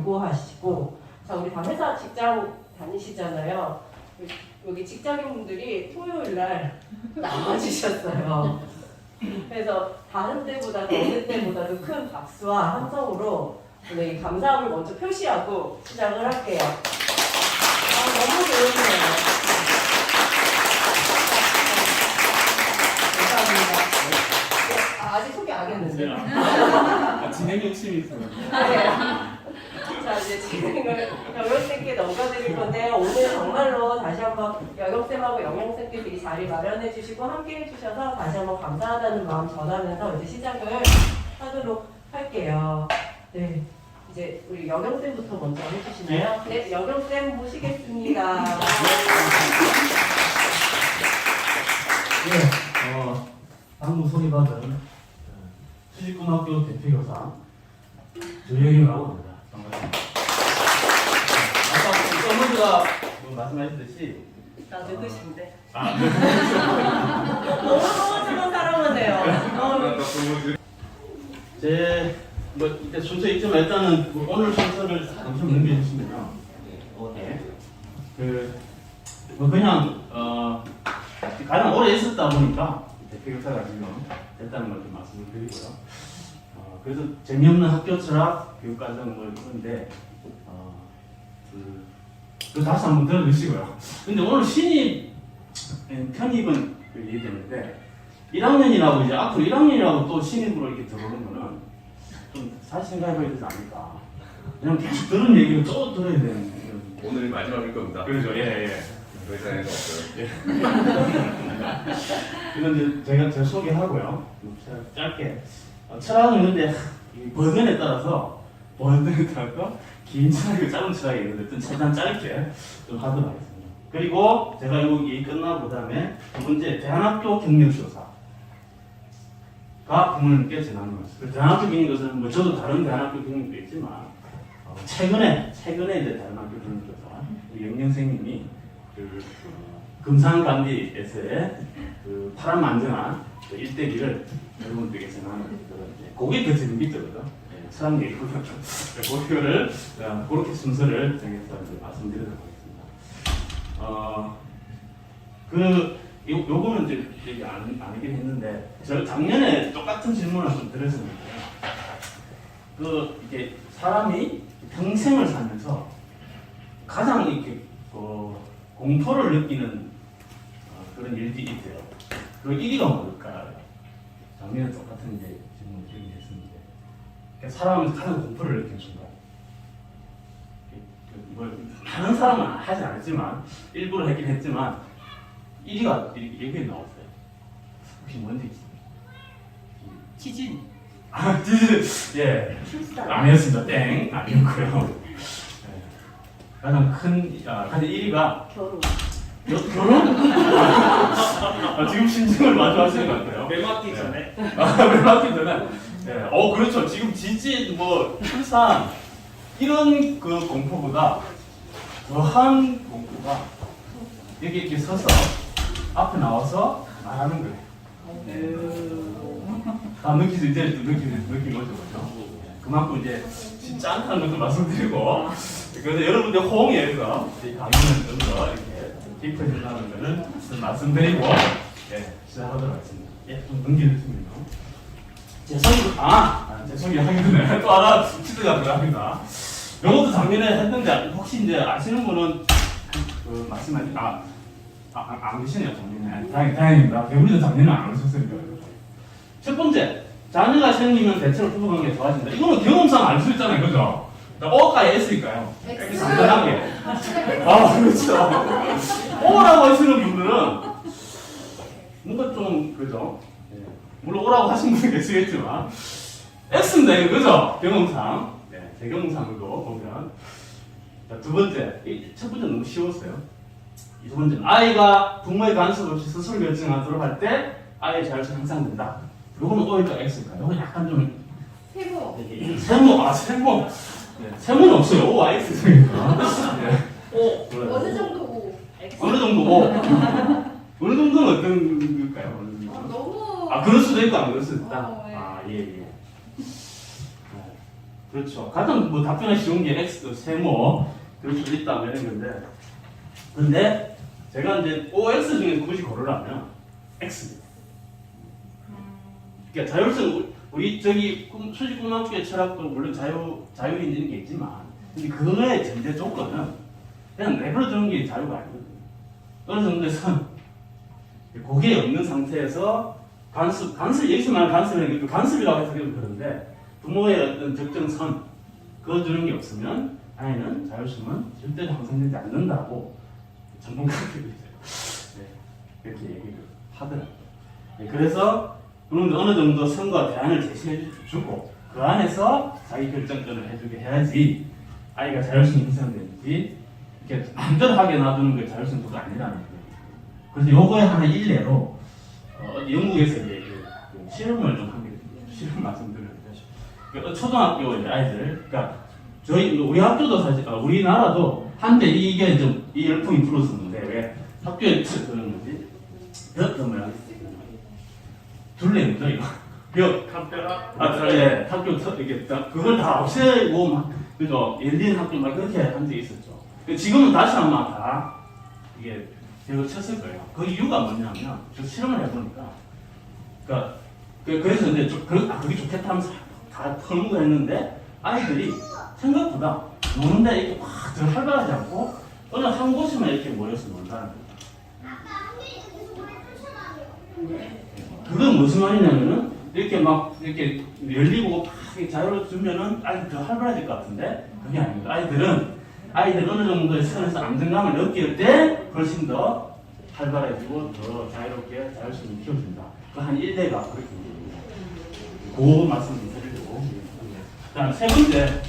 양보하시고, 자, 우리 다 회사 직장 다니시잖아요. 여기 직장인분들이 토요일 날 나와주셨어요. 그래서 다른 때보다도 어느 때보다도 큰 박수와 함성으로 오늘 감사함을 먼저 표시하고 시작을 할게요. 너무 좋으네요. 감사합니다. 아직 소개 안 했는데. 진행 욕심이 있어요. 자, 이제 진행을 영영쌤께 넘겨드릴 건데요. 오늘 정말로 다시 한번 영영쌤하고 영영쌤께서 이 자리 마련해 주시고 함께 해주셔서 다시 한번 감사하다는 마음 전하면서 이제 시작을 하도록 할게요. 네. 이제 우리 영영쌤부터 먼저 해주시나요? 네, 영영쌤 모시겠습니다. 네, 방금 소개받은 수직고등학교 대표교사 조영이라고 합니다. 반갑습니다. 아까 서머즈가 말씀하셨듯이 나 누구신데? 네. 너무 서머즈만 사랑하네요. 이때 순서 있지만 일단은 오늘 순서를 잠시 넘겨주시면요. 그냥 가장 오래 있었다 보니까 대표교사가 지금 됐다는 걸 좀 말씀을 드리고요. 그래서 재미없는 학교 철학 교육과정을 하는데 그 다시 한번 들어주시고요. 근데 오늘 신입 편입은 얘기했는데 1학년이라고 이제 앞으로 1학년이라고 또 신입으로 이렇게 들어오는 거는 좀 다시 생각해봐야 되지 않을까. 그냥 계속 들은 얘기를 또 들어야 되는 오늘 마지막일 겁니다. 그렇죠. 예. 더 이상해서 없어요. 이건 이제 제가 소개하고요. 짧게. 철학은 근데 버전에 따라서 긴 철학이 짧은 철학이 있는데 최대한 짧게 좀 하도록 하겠습니다. 그리고 제가 여기 끝나고 그다음에 두 번째 대안학교 경력조사가 부모님께 전하는 것입니다. 대안학교 경력조사는 뭐 저도 다른 대안학교 경력도 있지만 최근에 이제 대안학교 경력조사 영영 선생님이 금산감리에서의 파란만장한 일대기를 여러분들에게 전하는 그게 그 재미있거든요. 철학 얘기고요. 그거를 그렇게 순서를 정해서 말씀드리도록 하겠습니다. 요거는 이제 얘기 안 하긴 했는데 저 작년에 똑같은 질문을 좀 드렸었는데요. 이게 사람이 평생을 살면서 가장 이렇게 공포를 느끼는 그런 일들이 있어요. 그 1위가 뭘까요? 작년에 똑같은 이제 질문을 드리긴 했었는데 사람은 가장 공포를 느끼는 순간 많은 사람은 하지 않았지만 일부러 했긴 했지만 1위가 여기에 나왔어요. 혹시 뭔지 있습니까? 지진. 지진. 예. 출산. 아니었습니다. 땡. 아니었고요. 가장 큰 1위가 결혼. 결혼? 지금 심증을 마주하시는 것 같아요. 매맞기 전에. 매맞기 전에. 네. 그렇죠. 지금 지진, 출산 이런 그 공포보다 더한 공포가 여기 이렇게 서서 앞에 나와서 말하는 거예요. 다 느끼지 이제 느낀 거죠, 그렇죠? 그만큼 이제 쉽지 않다는 것을 말씀드리고. 그래서 여러분들 호응해서 강의는 좀 더 이렇게 깊어진다는 것을 말씀드리고 시작하도록 하겠습니다. 좀 넘겨주십니다. 제 소개 하기 전에 또 하나 치트가 들어갑니다. 이것도 작년에 했는데 혹시 이제 아시는 분은 말씀하신 안 계시네요, 작년에. 다행입니다. 대부분 작년에 안 오셨으니까. 첫 번째, 자녀가 생기면 대체로 부부관계 좋아진다. 이거는 경험상 알 수 있잖아요, 그죠? O가 S일까요? X. 간단하게. 그렇죠. O라고 하시는 분들은 뭔가 좀 그죠? 물론 O라고 하신 분이 계시겠지만 X입니다, 이거 그죠? 경험상. 제 경험상으로 보면. 자, 두 번째, 첫 번째 너무 쉬웠어요. 두 번째는 아이가 부모의 간섭 없이 스스로 결정하도록 할 때 아이의 자율성 향상된다. 요거는 O일까 X일까요? 요거 약간 좀 세모. 세모는 없어요. O, X 있으니까. 어느 정도 O. X. 어느 정도 O. 어느 정도는 어떤 걸까요? 너무. 그럴 수도 있고 안 그럴 수도 있다. 네. 예. 그렇죠. 가장 뭐 답변하기 쉬운 게 X, 세모 그럴 수도 있다 이런 건데, 근데 제가 이제 OX 중에 굳이 고르라면 X입니다. 그러니까 자율성 우리 저기 수직공학계 철학도 물론 자율이 있는 게 있지만, 근데 그거의 전제 조건은 그냥 내버려 두는 게 자유가 아니거든요. 어느 정도에서 그게 없는 상태에서 간섭 여기서 말하는 간섭은 간섭이라고 해서 그런데 부모의 어떤 적정선 그거 주는 게 없으면 아이는 자율성은 절대로 형성되지 않는다고 전문가들이 그렇게 얘기를 하더라고요. 그래서 그런 어느 정도 선과 대안을 제시해 주고 그 안에서 자기 결정권을 해주게 해야지 아이가 자율성이 형성되는지 이렇게 마음대로 하게 놔두는 게 자율성도가 아니라는 거예요. 그래서 요거에 하나 일례로 영국에서 이제 그 실험을 좀 하게 됩니다. 실험 말씀드렸는데 초등학교 이제 아이들, 그러니까 우리 학교도 사실 우리나라도 한때 이게 좀 이 열풍이 불었었는데 왜 학교에 그런 거지? 뭐야? 둘레인죠 이거. 예, 학교 이게 그걸 다 없애고 막 그죠? 열린 학교 막 그렇게 한 적이 있었죠. 지금은 다시 한번 다 이게 제가 쳤을 거예요. 그 이유가 뭐냐면 저 실험을 해보니까, 그러니까 그래서 이제 그게 좋겠다 하면서 다 털고 했는데 아이들이 생각보다 노는데 이렇게 막 더 활발하지 않고 어느 한 곳에만 이렇게 모여서 논다는 거예요. 그건 무슨 말이냐면은 이렇게 막 이렇게 열리고 막 자유를 주면은 아이들 더 활발해질 것 같은데 그게 아닙니다. 아이들 어느 정도의 선에서 안정감을 느낄 때 훨씬 더 활발해지고 더 자유롭게 자율성을 키워준다. 그 한 1대가 그렇게 됩니다. 그 말씀 좀 드리려고. 그다음 세 번째,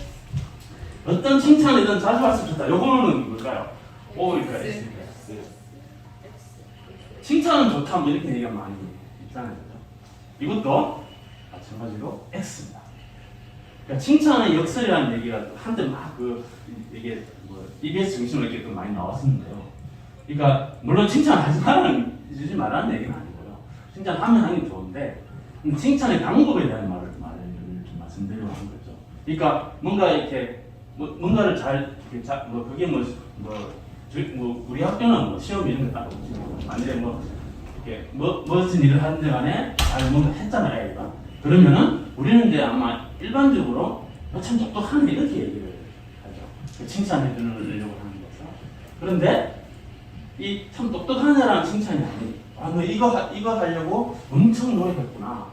어떤 칭찬이든 자주 왔으면 좋다. 요거는 뭘까요? O일까요? X일까요? 칭찬은 좋다 뭐 이렇게 얘기가 많이 있잖아요. 이것도 마찬가지로 X입니다. 그러니까 칭찬의 역설이라는 얘기가 한때 막 이게 뭐 EBS 중심으로 이렇게 또 많이 나왔었는데요. 그러니까 물론 칭찬하지 주지 말라는 얘기는 아니고요. 칭찬하면 하긴 좋은데 칭찬의 방법에 대한 말을 좀 말씀드리려고 하는 거죠. 그러니까 뭔가 이렇게 뭔가를 잘 뭐 그게 우리 학교는 뭐 시험 이런 거 딱 없지. 만약에 이렇게 무슨 일을 하는데 간에 뭔가 했잖아요, 애가. 그러면은 우리는 이제 아마 일반적으로 참 똑똑하네 이렇게 얘기를 하죠. 칭찬해 주려고 하는 거죠. 그런데 이 참 똑똑한 애라는 칭찬이 아니. 너 이거 하려고 엄청 노력했구나.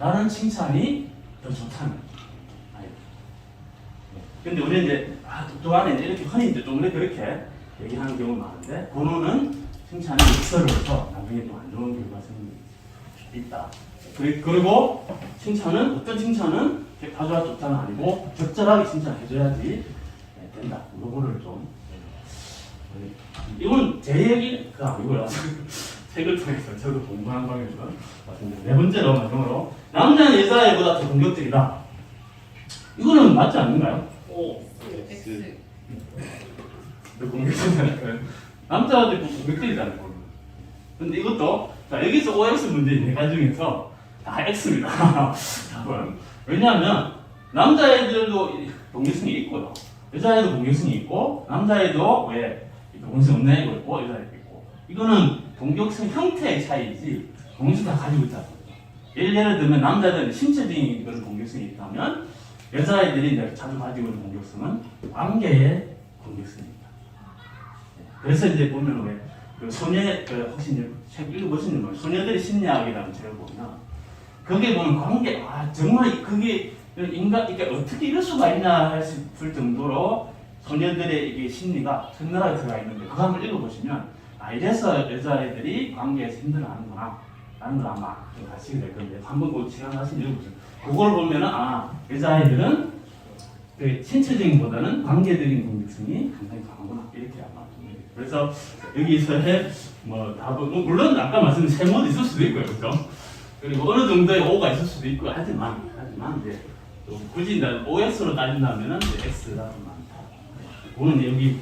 라는 칭찬이 더 좋다는 거죠. 근데 우리는 이제 똑똑한 애 이렇게 흔히 이제 좀 그렇게 얘기하는 경우가 많은데 번호는 칭찬이 역설로서 나중에 또 안 좋은 결과가 생길 수 있다. 그리고 칭찬은 어떤 칭찬은 다 좋다는 아니고 적절하게 칭찬해줘야지 된다. 요거를 좀 이건 제 얘기가 아니고요. 책을 통해서 저도 공부한 방에서 맞습니다. 네 번째로 마지막으로 남자는 여자애보다 더 공격적이다. 이거는 맞지 않는가요? X. 더 공격적이잖아요. 남자들 공격적이잖아요. 근데 이것도 자 여기서 OX 문제 네 가지 중에서 다 X입니다. 답은 왜냐하면 남자애들도 공격성이 있고요. 여자애도 공격성이 있고 남자애도 왜 공격성 없는 애도 있고 여자애도 있고 이거는 공격성 형태의 차이지 공격성 다 가지고 있다는 거죠. 예를 들면 남자들은 신체적인 그런 공격성이 있다면 여자애들이 이제 자주 가지고 있는 공격성은 관계의 공격성입니다. 그래서 이제 보면 왜 그 혹시 이제 책 읽어보시는 소녀들의 심리학이라는 책을 보면 거기에 보면 관계 정말 그게 인간 이게 어떻게 이럴 수가 있나 싶을 정도로 소녀들의 이게 심리가 적나라하게 들어가 있는데 그거 한번 읽어보시면 이래서 여자애들이 관계에서 힘들어하는구나 라는 걸 아마 좀 아시게 될 건데 한번 그 시간 하시면 읽어보세요. 그걸 보면은 여자애들은 그 신체적인보다는 관계적인 공격성이 굉장히 강하구나 이렇게 아마 그래서 여기서의 뭐 답은 물론 아까 말씀드린 세모도 있을 수도 있고요, 그렇죠? 그리고 어느 정도의 O가 있을 수도 있고 하지만 이제 굳이 OX로 따진다면은 X가 좀 많다. 오늘 여기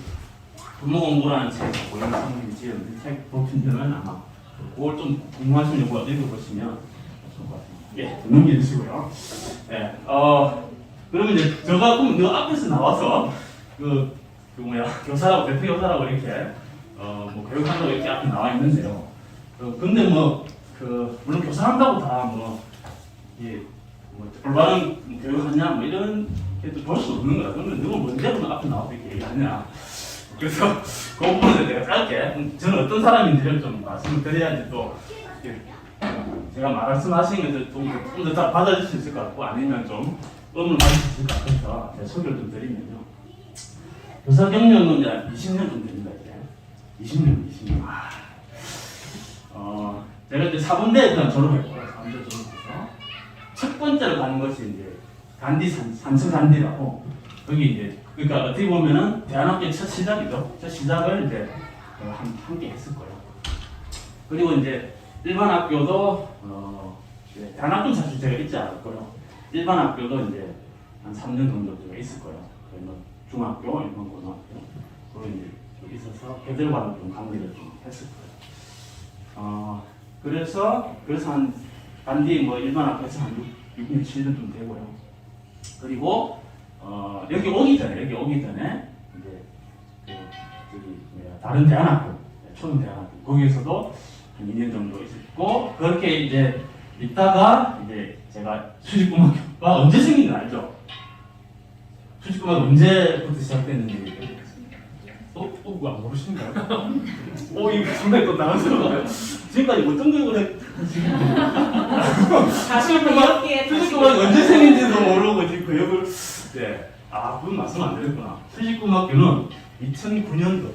부모 공부라는 책 고영 선생님이 지은 책 보시면 아마 그걸 좀 궁금하시면 이거 읽어보시면 좋을 것 같습니다. 예, 넘겨주시고요. 예, 그러면 이제 제가 그럼 너 앞에서 나와서 교사라고 대표 교사라고 이렇게 뭐 교육한다고 이렇게 앞에 나와 있는데요. 근데 물론 교사한다고 다 올바른 교육하냐 뭐 이런 게 볼 수 없는 거라. 그러면 누가 뭔데로 앞에 나와서 이렇게 얘기하냐. 그래서 그 부분에 내가 짧게 저는 어떤 사람인지를 좀 말씀을 드려야지 또 제가 말씀하신 것을 좀 더 받아줄 수 있을 것 같고 아니면 좀 의문을 받을 수 있을 것 같아서 제가 소개를 좀 드리면요. 교사 경력은 이제 20년 정도 됩니다. 이제 20년. 제가 이제 4분대에 그냥 졸업했고요. 4분대 졸업해서 첫 번째로 가는 것이 이제 단디 삼성 단디라고 거기 이제 그러니까 어떻게 보면은 대안학교 첫 시작이죠. 첫 시작을 이제 함께 했을 거예요. 그리고 이제 일반 학교도 대안학교는 사실 제가 있지 않았고요. 일반 학교도 이제 한 3년 정도 제가 있을 거예요. 중학교, 일반 고등학교 그리고 이제 있어서 걔들과는 좀 관계를 좀 했을 거예요. 그래서 한 단디 일반 학교에서 한 6년, 7년 좀 되고요. 그리고 여기 오기 전에 이제 다른 대안학교, 초등 대안학교 거기에서도 한 2년 정도 있었고 그렇게 이제 있다가 이제 제가 수직고등학교가 언제 생긴 거 알죠? 수직고등학교 언제부터 시작됐는지 안 모르시는가요? 이거 상당히 또 당황스러워요. 지금까지 어떤 교육을 수직고등학교 언제 생긴지도 모르고 지금 교육을 그건 말씀 안 드렸구나. 수직고등학교는 2009년도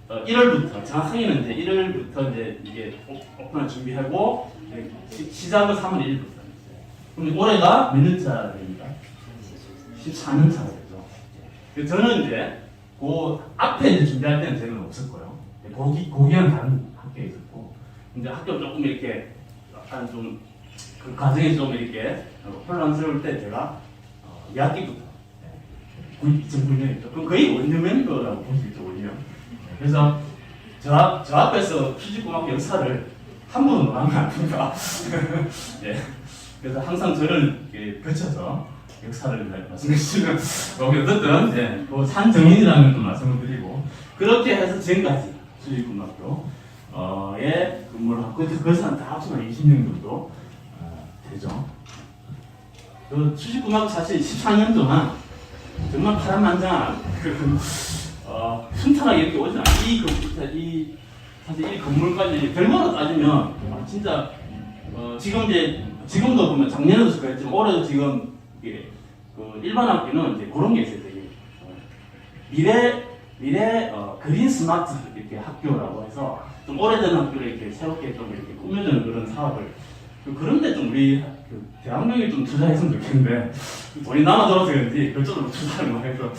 1월부터 정확하게는 이제 1월부터 이제 이게 오픈을 준비하고 시작은 3월 1일부터. 그럼 올해가 몇 년차입니까? 14년 차가 되죠. 저는 이제 그 앞에 이제 준비할 때는 저는 없을 거예요. 거기는 다른 학교에 있었고, 이제 학교 조금 이렇게 약간 좀 그 과정이 좀 이렇게 혼란스러울 때 제가 2학기부터 2009년이죠. 그럼 거의 원년멤버라고 볼 수 있죠, 원년. 그래서 저 앞에서 수직고등학교 역사를 한 번도 안 하면 안 됩니다. 그래서 항상 저를 거쳐서 역사를 말씀해 주시면 어쨌든 그 산정인이라는 걸 말씀을 드리고 그렇게 해서 지금까지 수직고등학교에 근무를 하고 그것은 다 합치면 20년 정도 되죠. 그 수직고등학교 사실 14년 동안 정말 파란만장한 순탄하게 이렇게 오지 않아요. 사실 이 건물까지 결과로 따지면 진짜 지금도 보면 작년에도 그랬지만 올해도 지금 그 일반 학교는 이제 그런 게 있어요. 미래 그린 스마트 이렇게 학교라고 해서 좀 오래된 학교를 이렇게 새롭게 좀 이렇게 꾸며주는 그런 사업을 그런데 좀 우리 대학교에 좀 투자했으면 좋겠는데 돈이 남아들어서 그런지 그쪽으로 투자를 많이 해서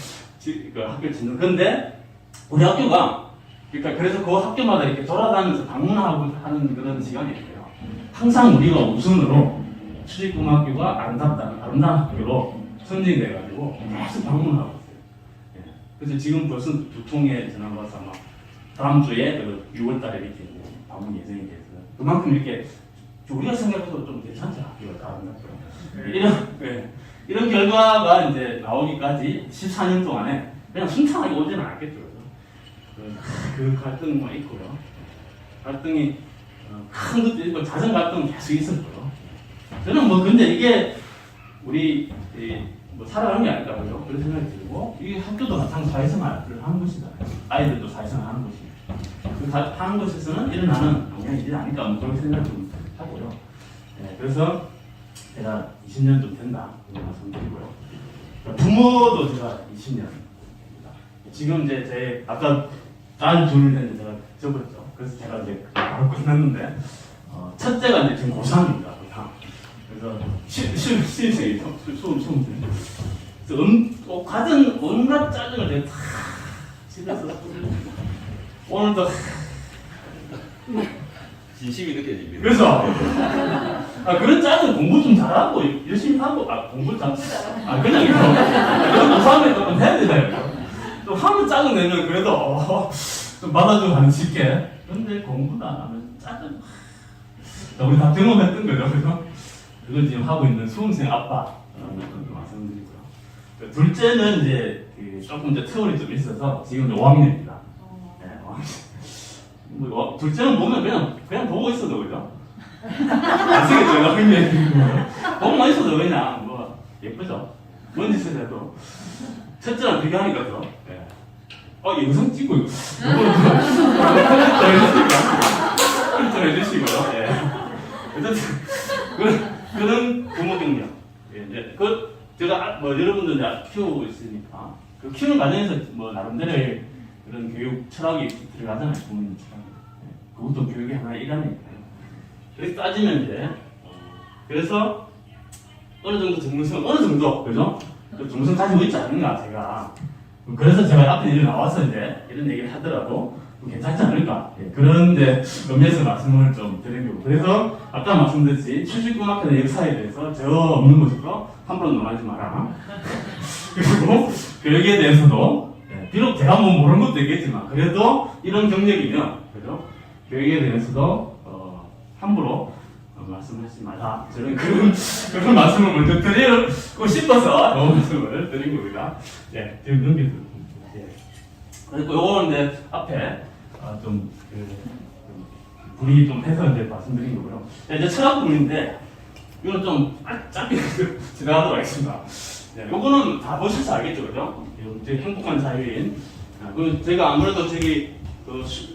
그 학교를 짓는. 근데 우리 학교가 그래서 그 학교마다 이렇게 돌아다니면서 방문하고 하는 그런 시간이 있어요. 항상 우리가 우선으로 수직고등학교가 아름다운 학교로 선정돼가지고 계속 방문하고 있어요. 그래서 지금 벌써 2통에 지나가서 아마 다음 주에 6월달에 이렇게 방문 예정이 돼서 그만큼 이렇게 우리가 생각해도 좀 괜찮죠. 학교가 아름답고요. 이런 결과가 이제 나오기까지 14년 동안에 그냥 순탄하게 오지는 않겠죠. 그 갈등이 있고요. 갈등이 큰 것도 있고 잦은 갈등은 계속 있었고요. 저는 근데 이게 우리 살아가는 게 아닐까 보죠. 그런 생각이 들고 이 학교도 마찬가지 사회생활을 하는 것이잖아요. 아이들도 사회생활 하는 것이고 하는 것에서는 일어나는 영향이지 아닐까 뭐 그런 생각을 좀 하고요. 그래서 제가 20년 좀 된다 그런 말씀드리고요. 부모도 제가 20년입니다. 지금 이제 제 아까 단 둘을 제가 접었죠. 그래서 제가 이제 바로 끝났는데 첫째가 이제 지금 고3입니다. 그래서 신입생이죠. 수험생. 그래서 가진 온갖 짜증을 내가 다 집에서 오늘도 진심이 느껴집니다. 그래서 그런 짜증 공부 좀 잘하고 열심히 하고 공부 잘 그냥 이거 고3에 한번 해야 되잖아요. 좀 하면 짜증 내면 그래도 좀 받아주고 하는 쉽게. 근데 공부도 안 하면 짜증. 우리 다 경험했던 거죠. 그래서 그걸 지금 하고 있는 수험생 아빠 말씀드리고요. 둘째는 이제 조금 이제 트월이 좀 있어서 지금 5학년입니다. 네, 5학년. 뭐, 둘째는 보면 그냥 보고 있어도 그죠? 아시겠죠? 보고만 있어도 그냥 뭐 예쁘죠? 뭔 짓을 해도 첫째랑 비교하니까 또 영상 찍고 이거 좀 해주시고요. 예. 어쨌든 그런 부모 경력. 예, 제가 뭐 여러분들 다 키우고 있으니까 그 키우는 과정에서 뭐 나름대로의 그런 교육 철학이 들어가잖아요. 부모님 철학. 예, 그것도 교육의 하나의 일환이니까요. 그래서 따지면 이제 그래서 어느 정도 그죠? 그 정성 가지고 있지 않은가 제가. 그래서 제가 앞에 일이 나와서 이제 이런 얘기를 하더라도 괜찮지 않을까. 예, 그런데 의미에서 말씀을 좀 드린 거고. 그래서 아까 말씀드렸지 출식군학교의 역사에 대해서 저 없는 모습도 함부로 논하지 마라. 그리고 교육에 대해서도 예, 비록 제가 뭐 모르는 것도 있겠지만 그래도 이런 경력이면 그죠? 교육에 대해서도 함부로 말씀하지 마라. 저는 그런 말씀을 먼저 드리고 싶어서 말씀을 드린 겁니다. 예, 지금 넘겨드립니다. 예. 그리고 요거는 이제 앞에 분위기 좀 해서 이제 말씀드린 거고요. 이제 철학 부분인데 이건 좀 짧게 지나가도록 하겠습니다. 예, 요거는 다 보셔서 알겠죠, 그죠? 이제 행복한 자유인. 제가 아무래도 저기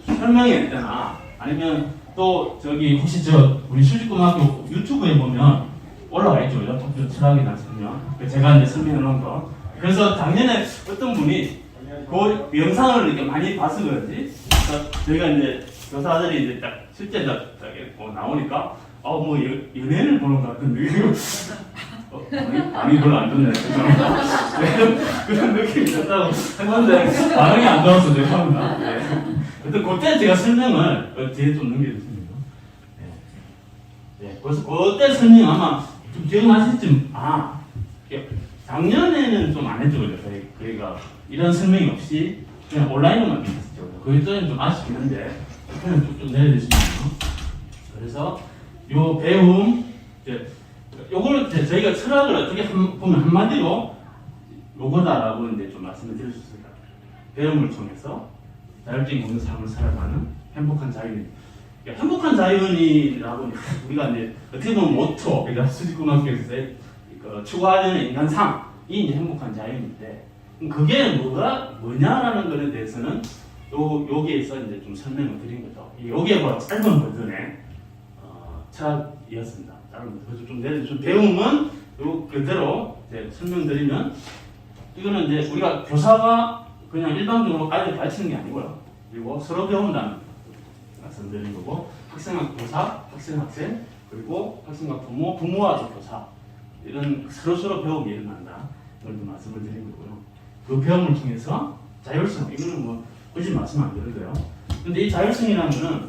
설명회 때나 아니면 또 저기 혹시 우리 수직고등학교 유튜브에 보면 올라와 있죠, 그죠? 철학에 대한 설명. 제가 이제 설명해 놓은 거. 그래서 작년에 어떤 분이 그 영상을 이렇게 많이 봐서 그런지 저희가 이제 교사들이 이제 딱 실제 딱 나오니까 뭐 연예인을 보는 것 같은 느낌. 반응이 별로 안 좋네. 그런 느낌이 있었다고 했는데 반응이 안 좋아서 죄송합니다. 네. 그때 제가 설명을 뒤에 좀 넘겨주십니다. 네. 그래서 그때 설명 아마 좀 기억나실지 작년에는 좀 안 했죠, 그죠? 저희가 이런 설명이 없이 그냥 온라인으로만 했었죠. 그때는 좀 아쉽긴 한데 그때는 좀 내려주시면. 그래서 요 배움 요걸 저희가 철학을 어떻게 보면 한마디로 요거다라고 이제 좀 말씀을 드릴 수 있습니다. 배움을 통해서 자율적인 공동 삶을 살아가는 행복한 자유인. 행복한 자유인이라고 우리가 이제 어떻게 보면 모토, 그러니까 수직고등학교에서 추구하는 인간상이 이제 행복한 자유인인데 그게 뭐냐라는 것에 대해서는 여기에서 이제 좀 설명을 드린 거죠. 여기에 뭐 짧은 버전의 철학이었습니다. 그래서 좀 배움은 그대로 이제 설명드리면 이거는 이제 우리가 교사가 그냥 일반적으로 아이들 가르치는 게 아니고요. 그리고 서로 배운다는 말씀드린 거고 학생과 교사, 학생, 그리고 학생과 부모와 교사 이런 서로 배움이 일어난다. 이런 말씀을 드린 거고요. 그 배움을 통해서 자율성 이거는 뭐 굳이 말씀 안 드려도요. 근데 이 자율성이라는 거는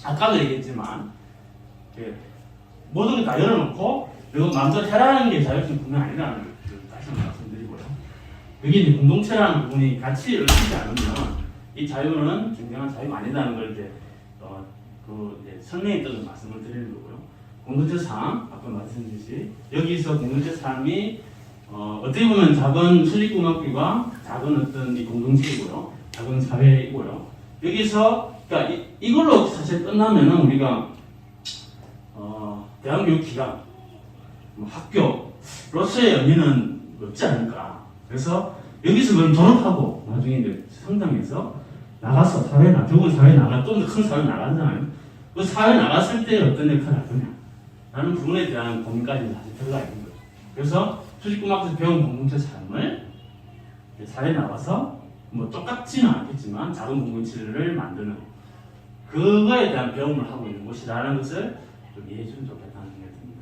아까도 얘기했지만 모든 게 다 열어놓고 그리고 마음대로 해라는 게 자율성 분명 아니라는 걸 다시 한번 말씀드리고요. 여기 이제 공동체라는 부분이 같이 얽히지 않으면 이 자유는 굉장한 자유가 아니라는 걸 이제 설명에 떠서 말씀을 드리는 거고요. 공동체 삶 아까 말씀드렸듯이 여기서 공동체 삶이 어떻게 보면 작은 수직고등학교가 작은 어떤 이 공동체이고요, 작은 사회이고요. 여기서 그러니까 이걸로 사실 끝나면은 우리가 대학교육기관, 학교로서의 의미는 없지 않을까. 그래서 여기서 그럼 졸업하고 나중에 이제 성장해서 나가서 좋은 사회에 나가, 좀 더 큰 사회에 나가잖아요. 그 사회에 나갔을 때 어떤 역할을 할 거냐 라는 부분에 대한 고민까지 사실 들어가 있는 거죠. 그래서 수직고등학교에서 배운 공동체 삶을 사회에 나가서 뭐 똑같지는 않겠지만 작은 공동체를 만드는 그거에 대한 배움을 하고 있는 곳이라는 것을 좀 이해해 주면 좋겠다는 생각이 듭니다.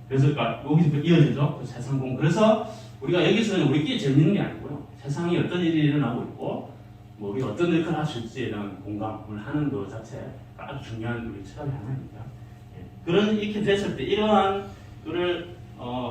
그래서 여기서 이어지죠. 세상 공부. 그래서 우리가 여기서는 우리끼리 재밌는 게 아니고요. 세상에 어떤 일이 일어나고 있고 뭐 우리가 어떤 역할을 할 수 있을지에 대한 공감을 하는 것 자체가 아주 중요한 우리 철학의 하나입니다. 이렇게 됐을 때 이러한 거를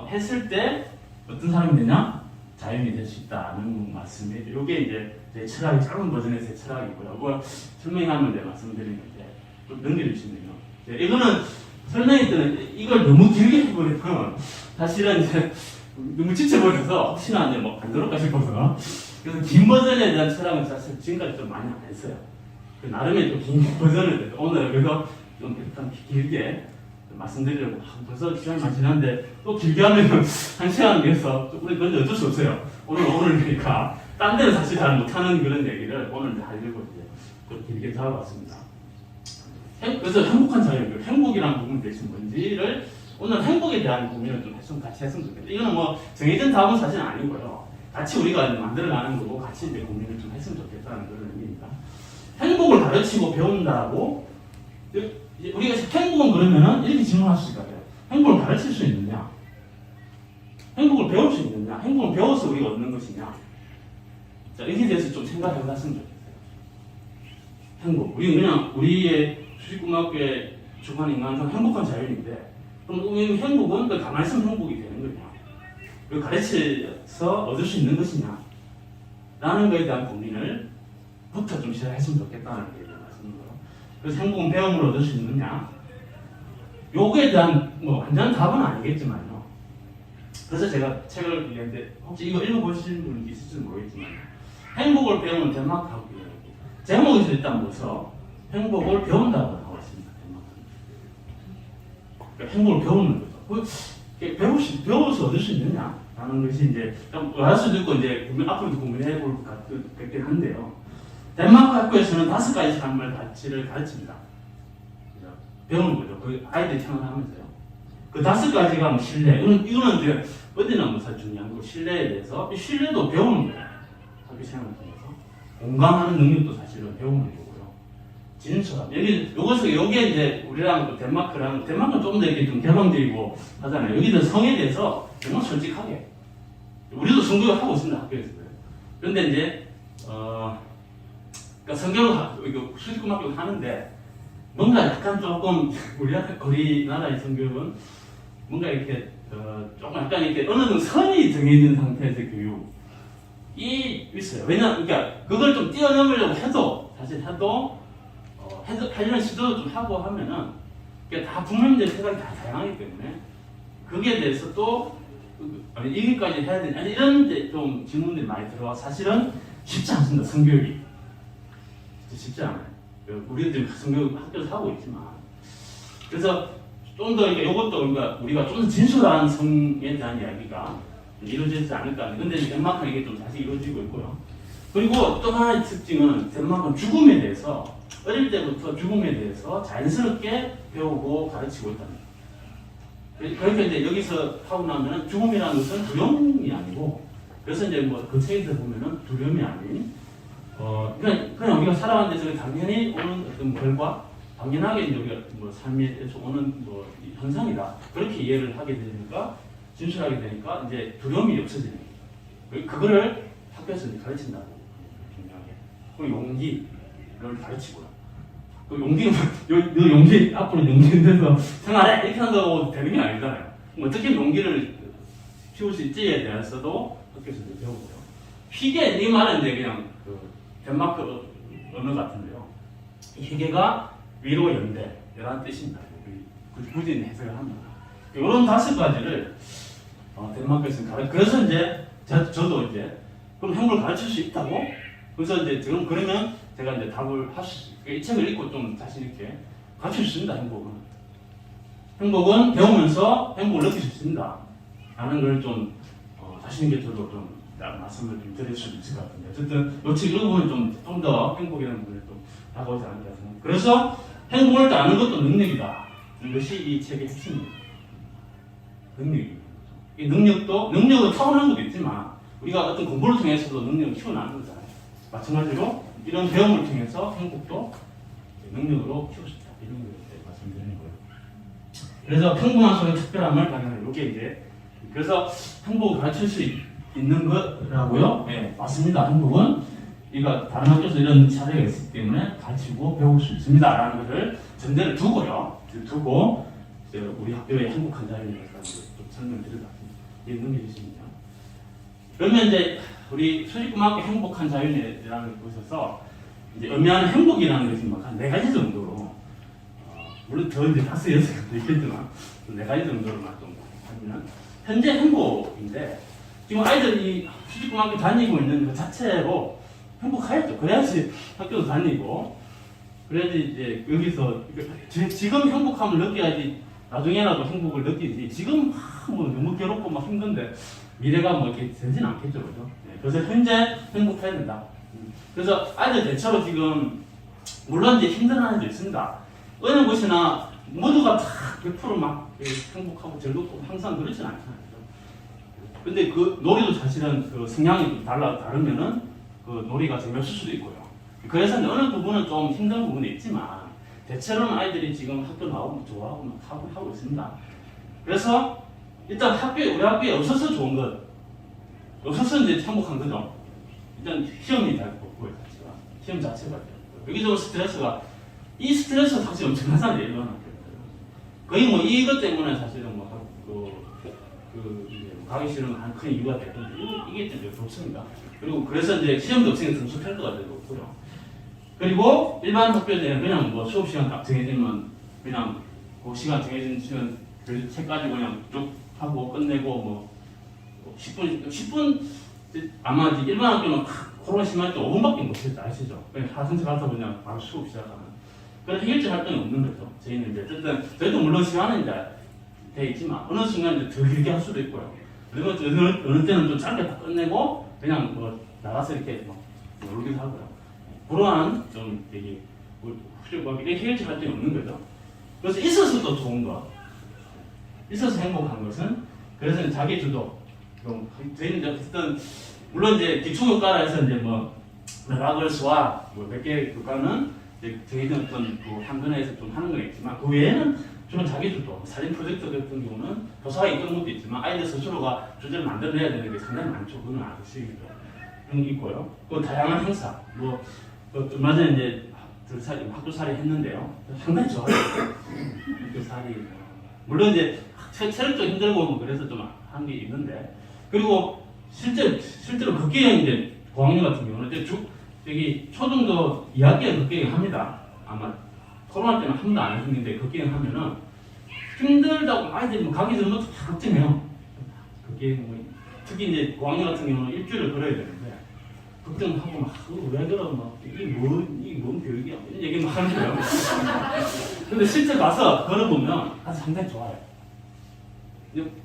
했을 때 어떤 사람이 되냐? 자연이 될 수 있다는 말씀이에요. 이게 이제 제 철학이 짧은 버전에서 제 철학이고요. 그걸 설명하면 내 말씀드리는 건데 좀 넘겨주시면요. 이거는 설명할 때는 이걸 너무 길게 해버리면 사실은 이제 너무 지쳐버려서 혹시나 이제 뭐안 들을까 싶어서 그래서 긴 버전에 대한 철학은 사실 지금까지 좀 많이 안 했어요. 그 나름의 좀 긴 버전을 해서 오늘 그래서 좀 일단 길게 말씀드리려고 벌써 시간이 많이 지났는데 또 길게 하면 한 시간 위해서 우리 그런데 어쩔 수 없어요. 오늘이니까 딴 데는 사실 잘 못하는 그런 얘기를 오늘 하려고 이제 좀 길게 잡아봤습니다. 그래서 행복한 자유, 행복이라는 부분이 대체 뭔지를 오늘 행복에 대한 고민을 좀 같이 했으면 좋겠다. 이거는 뭐 정해진 답은 사실 아니고요. 같이 우리가 만들어가는 거고 같이 이제 고민을 좀 했으면 좋겠다는 그런 의미입니다. 행복을 가르치고 배운다고 우리가 행복은 그러면은 이렇게 질문할 수 있어요. 행복을 가르칠 수 있느냐? 행복을 배울 수 있느냐? 행복을 배워서 우리가 얻는 것이냐? 자, 여기에 대해서 좀 생각해 봤으면 좋겠어요. 행복. 우리는 그냥 우리의 수직고등학교에 주관 인간은 행복한 자연인데 그럼 우리 행복은 그 가만히 있으면 행복이 되는 거냐? 그 가르쳐서 얻을 수 있는 것이냐? 라는 것에 대한 고민을 부터 좀 시작했으면 좋겠다는 게 말씀입니다. 그래서 행복은 배움으로 얻을 수 있느냐? 요거에 대한 뭐 완전 답은 아니겠지만요. 그래서 제가 책을 읽는데 혹시 이거 읽어보신 분 있을지 모르겠지만 행복을 배우는 덴마크하고 제목에서 일단 뭐서 행복을 배운다고 나와 있습니다. 그러니까 행복을 배우는 거죠. 배워서 얻을 수 있느냐? 라는 것이 이제 좀 알 수도 있고 이제 앞으로도 고민해 볼 것 같긴 한데요. 덴마크 학교에서는 5가지 삶의 가치를 가르칩니다. 배우는 거죠. 그 아이들이 태어나면서요. 그 5가지가 뭐 신뢰. 이거는 이제 어디나 뭐 사실 중요한 거고 신뢰에 대해서 이 신뢰도 배우는 거예요. 학교 생활을 통해서 공감하는 능력도 사실은 배우는 거고요. 진처럼 여기에 이제 우리랑 또 덴마크는 좀 더 이렇게 좀 개방적이고 하잖아요. 여기는 성에 대해서 정말 솔직하게 우리도 성교육 하고 있습니다. 학교에서요. 그런데 이제 그러니까 성교육 수직고등학교 하는데 뭔가 약간 조금 우리나라의 성교육은 뭔가 이렇게 조금 약간 이렇게 어느 정도 선이 정해진 상태에서 교육이 있어요. 그러니까 그걸 좀 뛰어넘으려고 해도 하려는 시도도 좀 하고 하면은 다 부모님들 생각이 다 다양하기 때문에 거기에 대해서 또 여기까지 해야 되냐 이런 데 좀 질문들이 많이 들어와 사실은 쉽지 않습니다. 성교육이 쉽지 않아요. 우리도 지금 성교육 학교에서 하고 있지만 그래서 좀 더 이것도 그러니까 우리가 좀 더 진솔한 성에 대한 이야기가 이루어지지 않을까. 근데 덴마크는 이게 좀 다시 이루어지고 있고요. 그리고 또 하나의 특징은 덴마크는 죽음에 대해서 어릴 때부터 죽음에 대해서 자연스럽게 배우고 가르치고 있다는 거예요. 그러니까 이제 여기서 하고 나면 죽음이라는 것은 두려움이 아니고 그래서 이제 뭐 그 책에서 보면은 두려움이 아닌 그냥 우리가 살아가는 데서 당연히 오는 어떤 결과, 당연하게 이제 우리가 뭐 삶에서 오는 뭐 현상이다. 그렇게 이해를 하게 되니까, 진술하게 되니까 이제 두려움이 없어지는 거예요. 그거를 학교에서 이제 가르친다고 중요하게. 그리고 용기를 가르치고요. 그 용기 앞으로 용기에서 생활해 이렇게 한다고 되는 게 아니잖아요. 어떻게 용기를 키울 수 있지에 대해서도 학교에서 배우고요. 희게 이 말은 이제 그냥 덴마크 언어 같은데요. 희게가 위로 연대 이런 뜻입니다. 굳이 해석을 합니다. 이런 5가지를 덴마크에서 그래서 이제 저도 이제 그럼 행복을 가르칠 수 있다고? 그래서 이제 지금 그러면 제가 이제 답을 할 수 있어요. 이 책을 읽고 좀 자신 있게 가르칠 수 있습니다. 행복은 배우면서 행복을 느낄 수 있습니다. 라는 걸 좀 자신 있게 저도 좀 말씀을 좀 드릴 수 있을 것 같은데 어쨌든 이 책 읽어보면 좀 더 행복이라는 부분을 좀 다가오지 않을까 생각합니다. 그래서 행복을 아는 것도 능력이다. 이것이 이 책의 핵심입니다. 능력입니다. 이 능력으로 타고난 것도 있지만 우리가 어떤 공부를 통해서도 능력을 키워나가는 거잖아요. 마찬가지로 이런 배움을 통해서 행복도 능력으로 키울 수 있다. 이런 걸 말씀드리는 거예요. 그래서 평범한 속에 특별함을 발견해요. 이게 이제 그래서 행복을 가르칠 수 있는 거라고요? 네, 맞습니다. 행복은 우리가 다른 학교에서 이런 사례가 있기 때문에 가르치고 배울 수 있습니다. 라는 것을 전제를 두고요. 두고 우리 학교의 행복한 자리에 대해서 좀 설명드리도록 하겠습니다. 예, 넘겨주시면요. 그러면 이제 우리 수직고등학교 행복한 자연이라는 곳에서 이제 의미하는 행복이라는 것이 막 한 4가지 정도로 물론 더 이제 5, 6개 있겠지만 4가지 정도로만 좀 하면 현재 행복인데 지금 아이들이 수직고등학교 다니고 있는 그 자체로 행복해야죠. 그래야지 학교도 다니고 그래야지 이제 여기서 지금 행복함을 느껴야지 나중에라도 행복을 느끼지. 지금 뭐 너무 괴롭고 막 힘든데 미래가 뭐 이렇게 되진 않겠죠, 그죠? 네, 그래서 현재 행복해야 된다. 그래서 아이들 대체로 지금 물론 이제 힘든 아이도 있습니다. 어느 곳이나 모두가 다 100%막 행복하고 즐겁고 항상 그렇진 않잖아요. 그죠? 근데 그 놀이도 사실은 그 성향이 좀 다르면은 그 놀이가 재미없을 수도 있고요. 그래서 어느 부분은 좀 힘든 부분이 있지만 대체로는 아이들이 지금 학교 나오고 좋아하고 막 하고 있습니다. 그래서 일단 우리 학교에 없어서 좋은 것, 없어서 이제 행복한 거죠. 일단 시험이 잘 없고요, 자체가. 시험 자체가. 여기저기 스트레스가, 이 스트레스가 사실 엄청나잖아요, 일반 학교에서. 거의 뭐 이것 때문에 사실은 뭐, 가기 싫은 한 큰 이유가 됐는데, 이게 좀 좋습니다. 그리고 그래서 이제 시험도 없으니까 점수 팰 것 같아도 없고요. 그리고 일반 학교에는 그냥 뭐 수업 시간 딱 정해지면 그냥 그 시간 정해진 시간 그 책 가지고 그냥 쭉 하고 끝내고 뭐 10분 아마 이제 일반 학교는 코로나 심할 때 5분밖에 못 했다 아시죠? 그냥 사선생 가서 그냥 바로 수업 시작하는 그런 해결책 활동이 없는 거죠. 저희는 이제 어쨌든 저희도 물론 시간은 이제 돼 있지만 어느 순간 이제 더 길게 할 수도 있고요. 그리고 어느 때는 좀 짧게 다 끝내고 그냥 뭐 나가서 이렇게 막 놀기도 하고요. 그러한 좀 되게 훌륭하게 해결책 활동이 없는 거죠. 그래서 있어서 더 좋은 거, 있어서 행복한 것은 그래서 자기 주도. 저희는 이제 어쨌든 물론 이제 기초교과라 해서 이제 뭐 라글스와 뭐 몇 개 교과는 이제 저희는 어떤 그 한근에서 좀 하는 건 있지만 그 외에는 주로 자기 주도. 사진 프로젝트 같은 경우는 교사가 이끄는 것도 있지만 아이들 스스로가 주제를 만들어내야 되는 게 상당히 많죠. 그건 아시겠죠. 그런 게 있고요. 또 다양한 행사, 뭐 얼마 전에 이제 학교살이 했는데요. 상당히 좋아요. 학교살이 물론 이제 체력적으로 힘들고 뭐 그래서 좀 한 게 있는데 그리고 실제로 극기행 이제 고학년 같은 경우는 이제 여기 초등도 2학기에 극기행 합니다. 아마 코로나 때문에 한 번도 안 했는데 극기행 하면은 힘들다고 아이들이 뭐 가기 전부터 다 걱정해요. 극기행 뭐 특히 이제 고학년 같은 경우는 일주일을 걸어야 되는데 걱정하고 막 왜 그러 막 이게 뭔 교육이야 이런 얘기 막 하는 거예요. 근데 실제 가서 걸어보면 아주 상당히 좋아요.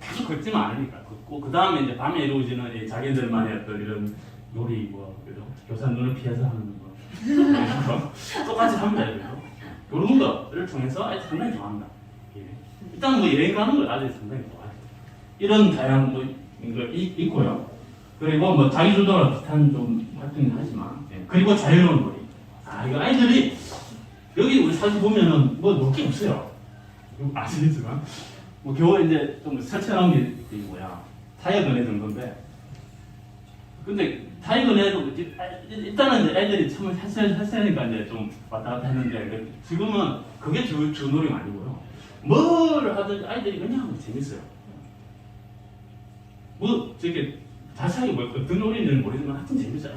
계속 걷지만 않으니까 걷고 그 다음에 이제 밤에 이루어지는 자기들만의 어떤 이런 놀이 뭐 그죠? 교사 눈을 피해서 하는 거 똑같이 합니다. 그런 거를 통해서 아주 상당히 좋아합니다. 일단 뭐 여행 가는 걸 아주 상당히 좋아해요. 이런 다양한 거 있고요. 그리고 뭐 자기주도랑 비슷한 좀 활동이 하지만 그리고 자유로운 놀이. 이거 아이들이 여기 우리 사실 보면은 뭐 놀 게 없어요. 아시겠지만 뭐 겨울에 이제 좀 설치한 게 뭐야 타이어근해 정도인데 근데 타이어근해도 일단은 이제 애들이 처음에 했으니까 이제 좀 왔다 갔다 했는데 지금은 그게 주 놀이가 아니고요. 뭘 하든지 아이들이 그냥 재밌어요. 뭐 저게 자세하게 뭐 어떤 놀이인지는 모르지만 하여튼 재밌어요.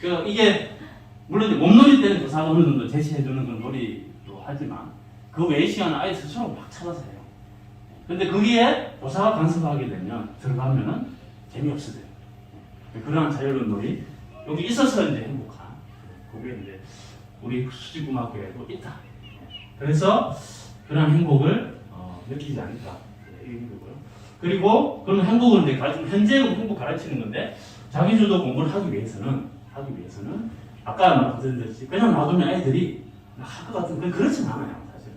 그러니까 이게 물론 이제 몸놀이 때는 교사가 어느 정도 제시해주는 그런 놀이도 하지만 그 외의 시간은 아이 스스로 막 찾아서 해요. 근데 거기에 교사가 간섭하게 되면 들어가면은 재미없어져요. 그러한 자유로운 놀이 여기 있어서 이제 행복한 그게 이제 우리 수직고등학교에도 있다. 그래서 그런 행복을 느끼지 않을까 이런 거고요. 그리고 그런 행복을 이제 현재 행복 가르치는 건데 자기주도 공부를 하기 위해서는 아까 말씀드렸듯이 그냥 놔두면 애들이 할 것 같은 그렇진 않아요 사실은.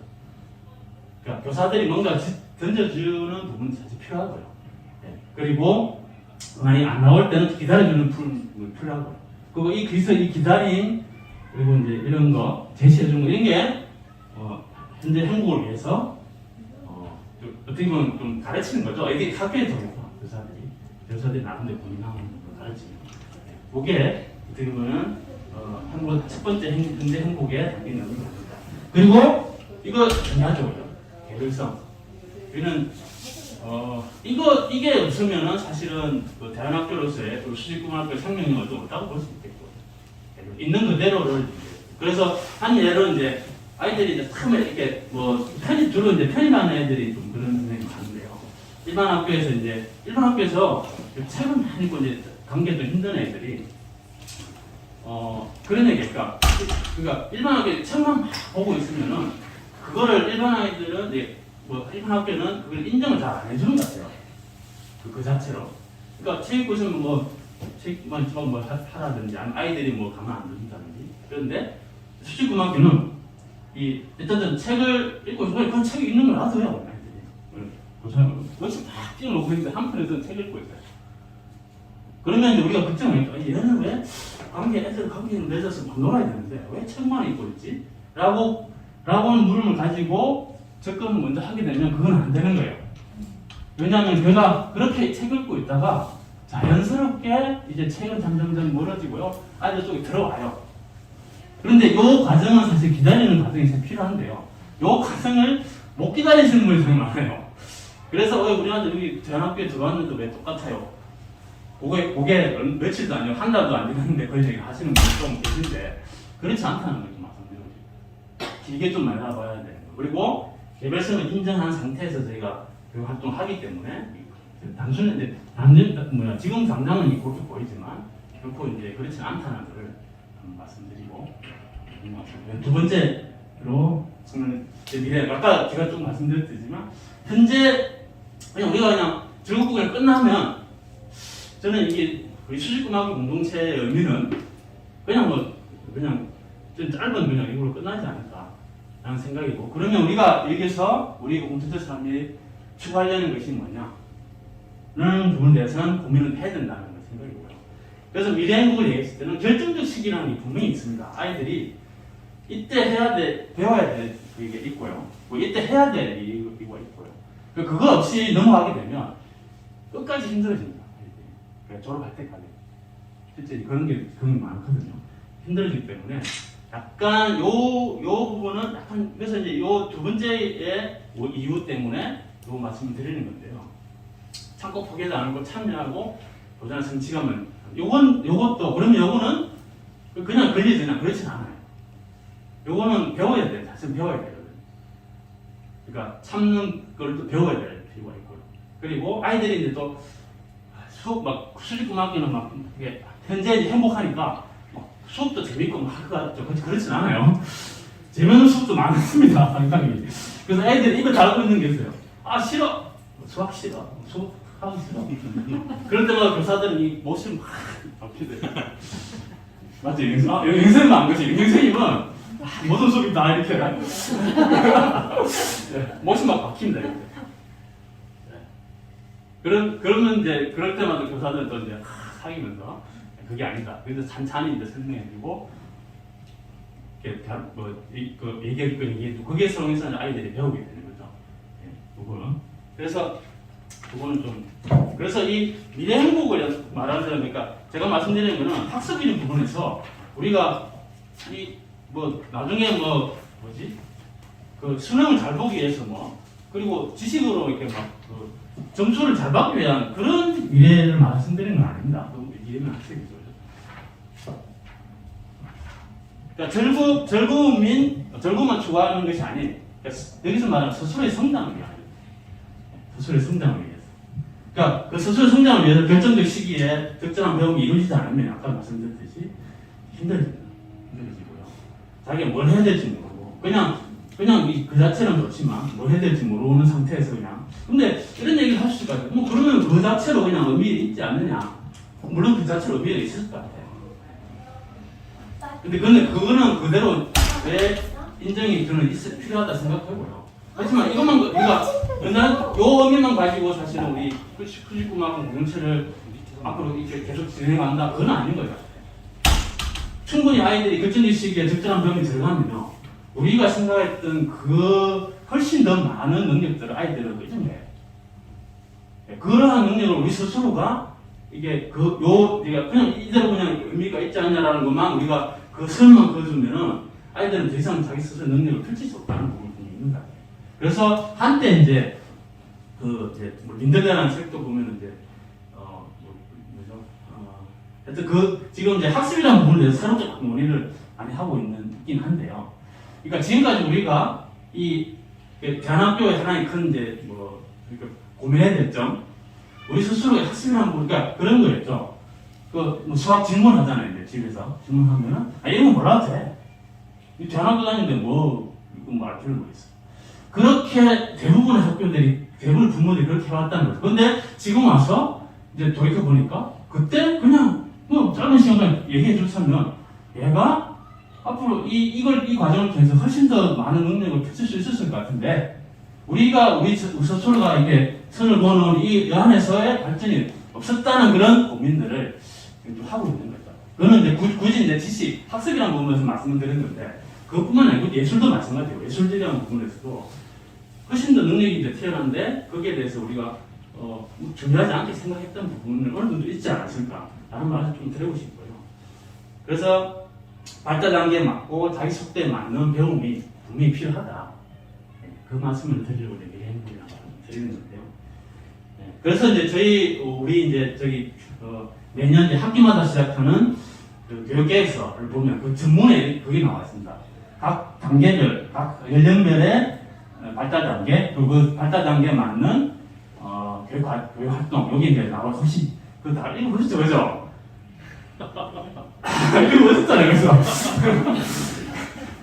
그러니까 교사들이 뭔가 던져주는 부분이 사실 필요하고요. 그리고 만약에 안 나올 때는 기다려주는 부분이 필요하고요. 그리고 이 기다림 그리고 이제 이런 거 제시해주는 거 이런 게 현재 행복을 위해서 어떻게 보면 좀 가르치는 거죠. 이게 학교에 들어오고 교사들이 나름대로 고민하는 걸 가르치는 거. 그게 어떻게 보면 첫 번째 현재 행복에 담기는 겁니다. 그리고 이거 중요하죠. 개별성. 우리는 이게 없으면은 사실은 그 대안학교로서의 그 수직고등학교의 생명력을 좀 없다고 볼 수 있겠고 있는 그대로를 그래서 한 예로 이제 아이들이 이제 처음에 이렇게 뭐 주로 이제 편입하는 애들이 좀 그런 선생님이 많은데요. 일반 학교에서 책을 많이 읽고 이제 관계도 힘든 애들이 그런 얘기니까 그러니까 일반 학교에 책만 막 보고 있으면은 그거를 일반 아이들은 이제 뭐 일반 학교는 그걸 인정을 잘 안 해주는 것 같아요. 그 자체로. 그러니까 책 읽고 있으면 뭐 책만 뭐 하라든지 아이들이 뭐 가만 안 둔다든지 그런데 수직고등학교는 이 일단 책을 읽고 있으면 그 책이 있는 걸 놔둬요. 아이들이. 그것이 다 띄워놓고 있는데 한편에서는 책 읽고 있어요. 그러면 이제 우리가 걱정하니까 얘는 왜 애들 관계에 맺어서 막 놀아야 되는데 왜 책만 읽고 있지? 라고는 물음을 가지고 접근을 먼저 하게 되면 그건 안 되는 거예요. 왜냐하면 걔가 그렇게 책 읽고 있다가 자연스럽게 이제 책은 점점점 멀어지고요. 아이들 쪽에 들어와요. 그런데 이 과정은 사실 기다리는 과정이 참 필요한데요. 이 과정을 못 기다리시는 분이 되게 많아요. 그래서 우리 아들 여기 대안학교에 들어왔는데 왜 똑같아요? 그게 며칠도 아니고 한 달도 안 됐는데 그런 얘기 하시는 분이 좀 계신데 그렇지 않다는 걸 좀 말씀드리고 길게 좀 만나봐야 되는 거. 그리고 개별성을 인정한 상태에서 저희가 그 활동을 하기 때문에 단순히 지금 당장은 그렇게 보이지만 결코 이제 그렇지 않다는 것을 말씀드리고 두 번째로 저는 미래 아까 제가 좀 말씀드렸지만 현재 우리가 즐겁고 그냥 끝나면 저는 이게 우리 수직고등학교 공동체의 의미는 그냥 좀 짧은 이걸로 끝나지 않을까라는 생각이고 그러면 우리가 여기서 우리 공동체 사람이 추구하려는 것이 뭐냐는 부분에 대해서는 고민을 해야 된다는 생각이고요. 그래서 미래 행복을 얘기했을 때는 결정적 시기라는 게 분명히 있습니다. 아이들이 이때 배워야 될 게 있고요. 이때 해야 될 이유가 있고요. 그거 없이 넘어가게 되면 끝까지 힘들어집니다. 졸업할 때까지. 실제 그런 게 많거든요. 힘들어지기 때문에 약간 요 부분은 약간 그래서 이제 요 두 번째의 이유 때문에 요 말씀을 드리는 건데요. 참고 포기하지 않고 참여하고 도전의 성취감을 요것도 그러면 요거는 그냥 걸리지나 그렇진 않아요. 요거는 배워야 돼요. 사실 배워야 되거든요. 그러니까 참는 걸 또 배워야 될 필요가 있고요. 그리고 아이들이 이제 또 수직고등학교는 이게 현재 이제 행복하니까 수업도 재밌고 할 것 같죠. 그렇진 않아요. 재밌는 수업도 많습니다. 상당히. 그래서 애들이 입을 닫고 있는 게 있어요. 아 싫어. 수학 싫어. 수업 하기 싫어. 그럴 때마다 교사들은 이 못을 막 박히대. 맞죠? 영생은 안 그렇지. 영생이면 모든 수업이 다 이렇게 못이 막 박힌다. 그러면 이제 그럴 때마다 교사들은 또 이제 사귀면서 그게 아니다. 그래서 찬찬히 이제 설명해주고 이렇게 얘기할 거 얘기해주고 거기에 성에서 아이들이 배우게 되는 거죠. 그거는 그래서 그거는 좀 그래서 이 미래 행복을 말하자면 그러니까 제가 말씀드리는 거는 학습이는 부분에서 우리가 나중에 그 수능을 잘 보기 위해서 그리고 지식으로 이렇게 점수를 잘 받기 위한 그런 미래를 말씀드리는 건 아닙니다. 미래는 학습이죠. 그러니까 즐거움만 추구하는 것이 아닌 여기서 말하는 스스로의 성장을 위하여 스스로의 성장을 위해서 그러니까 그 스스로의 성장을 위해서 결정적 시기에 적절한 배움이 이루어지지 않으면 아까 말씀드렸듯이 힘들어지고요. 자기가 뭘 해야 될지 모르고 그냥 그 자체는 좋지만 뭘 해야 될지 모르는 상태에서 근데 이런 얘기를 할 수가 있어요. 그러면 그 자체로 그냥 의미가 있지 않느냐. 물론 그 자체로 의미가 있을 것 같아요. 근데 그거는 그대로 왜 인정이 저는 필요하다 생각하고요. 하지만 우리가 요 의미만 가지고 사실은 우리 수직고등학교 공동체를 앞으로 이렇게 계속 진행한다. 그건 아닌 거예요. 충분히 아이들이 결정적 시기에 적절한 병이 들어가면요. 우리가 생각했던 그 훨씬 더 많은 능력들을 아이들은 의존해요. 그러한 능력을 우리 스스로가 이게 우리가 그냥 이대로 그냥 의미가 있지 않냐라는 것만 우리가 그 선만 그어주면은 아이들은 더 이상 자기 스스로 능력을 펼칠 수 없다는 부분이 있는 것 같아요. 그래서 한때 이제 민들레라는 책도 보면 이제 하여튼 지금 이제 학습이라는 부분에 대해서 새롭게 논의를 많이 하고 있긴 한데요. 그러니까 지금까지 우리가 이 대한학교의 하나의 큰 이제 뭐 고민해야 될 점, 우리 스스로의 학습이란 우리가 그런 거였죠. 뭐 수학 질문 하잖아요. 이제 집에서 질문하면은 이런 거 몰라도 돼. 이 대학교 다니는데 뭐 이거 말 필요 뭐 있어. 그렇게 대부분의 학교들이 대부분 부모들이 그렇게 해왔다는 거죠. 근데 지금 와서 이제 돌이켜 보니까 그때 그냥 뭐 짧은 시간에 얘기해 줬으면 얘가 앞으로 이 과정을 통해서 훨씬 더 많은 능력을 펼칠 수 있었을 것 같은데 우리 스스로가 이게 선을 보는 이 안에서의 발전이 없었다는 그런 고민들을 좀 하고 있는 거죠. 그거는 이제 굳이 이제 지식, 학습이라는 부분에서 말씀을 드린 건데 그것뿐만 아니고 예술도 마찬가지고 예술이라는 부분에서도 훨씬 더 능력이 이제 튀어나는데 거기에 대해서 우리가 중요하지 않게 생각했던 부분을 어느 정도 있지 않았을까 라는 말을 좀 드리고 싶고요. 그래서 발달 단계에 맞고 자기 속도에 맞는 배움이 분명히 필요하다. 그 말씀을 드리려고 얘기했는데요. 드리는 건데요. 그래서 이제 우리 이제 매년 이제 학기마다 시작하는 그 교육계획서를 보면 그 전문에 그게 나와 있습니다. 각 단계별, 각 연령별의 발달 단계, 그리고 그 발달 단계에 맞는 교육 활동, 여기 이제 나와 훨씬 다 읽어보셨죠, 그죠? 읽어보셨잖아요, 그래서.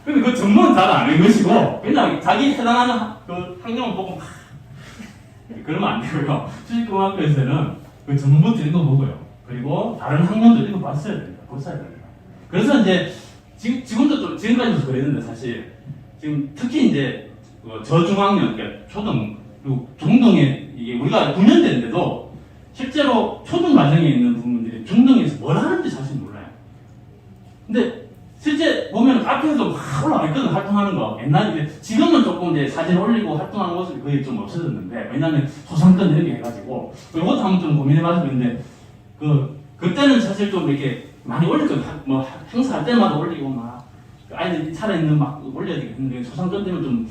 근데 그 전문은 잘 아는 것이고, 그냥 자기 해당하는 그 학령을 보고 그러면 안 되고요. 수직공학교에서는 그 전문부터 읽어보고요. 그리고 다른 학년도 읽어봤어야 됩니다. 보셔야 됩니다. 그래서 이제 지금까지도 그랬는데 사실 지금 특히 이제 저중학년, 그러니까 초등 그리고 중등에 이게 우리가 9년대인데도 실제로 초등 과정에 있는 부분들이 중등에서 뭘 하는지 사실 몰라요. 근데 실제 보면 앞에서 막 올라가 있거든, 활동하는 거. 옛날에 지금은 조금 이제 사진 올리고 활동하는 모습이 거의 좀 없어졌는데, 왜냐면 소상권 이런 게 해가지고, 이것도 한번 좀 고민해봐서 그런데, 그때는 사실 좀 이렇게 많이 올렸거든. 뭐, 행사할 때마다 올리고 막, 아이들 살아있는 막 올려야 되겠는데, 소상권 때문에 좀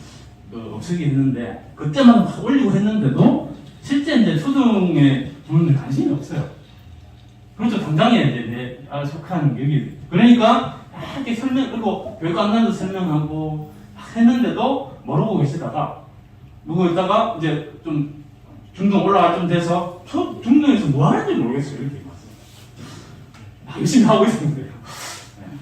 없어지긴 했는데, 그때마다 막 올리고 했는데도, 실제 이제 초등의 부모님들 관심이 없어요. 그렇죠. 당장에 이제 속한 여기. 그러니까, 이렇게 그리고 교육감단도 설명하고 했는데도 모르고 계시다가, 누구 있다가 이제 좀 중등 올라갈 좀 돼서 중등에서 뭐 하는지 모르겠어요. 이렇게 말씀. 열심히 하고 있었는데요.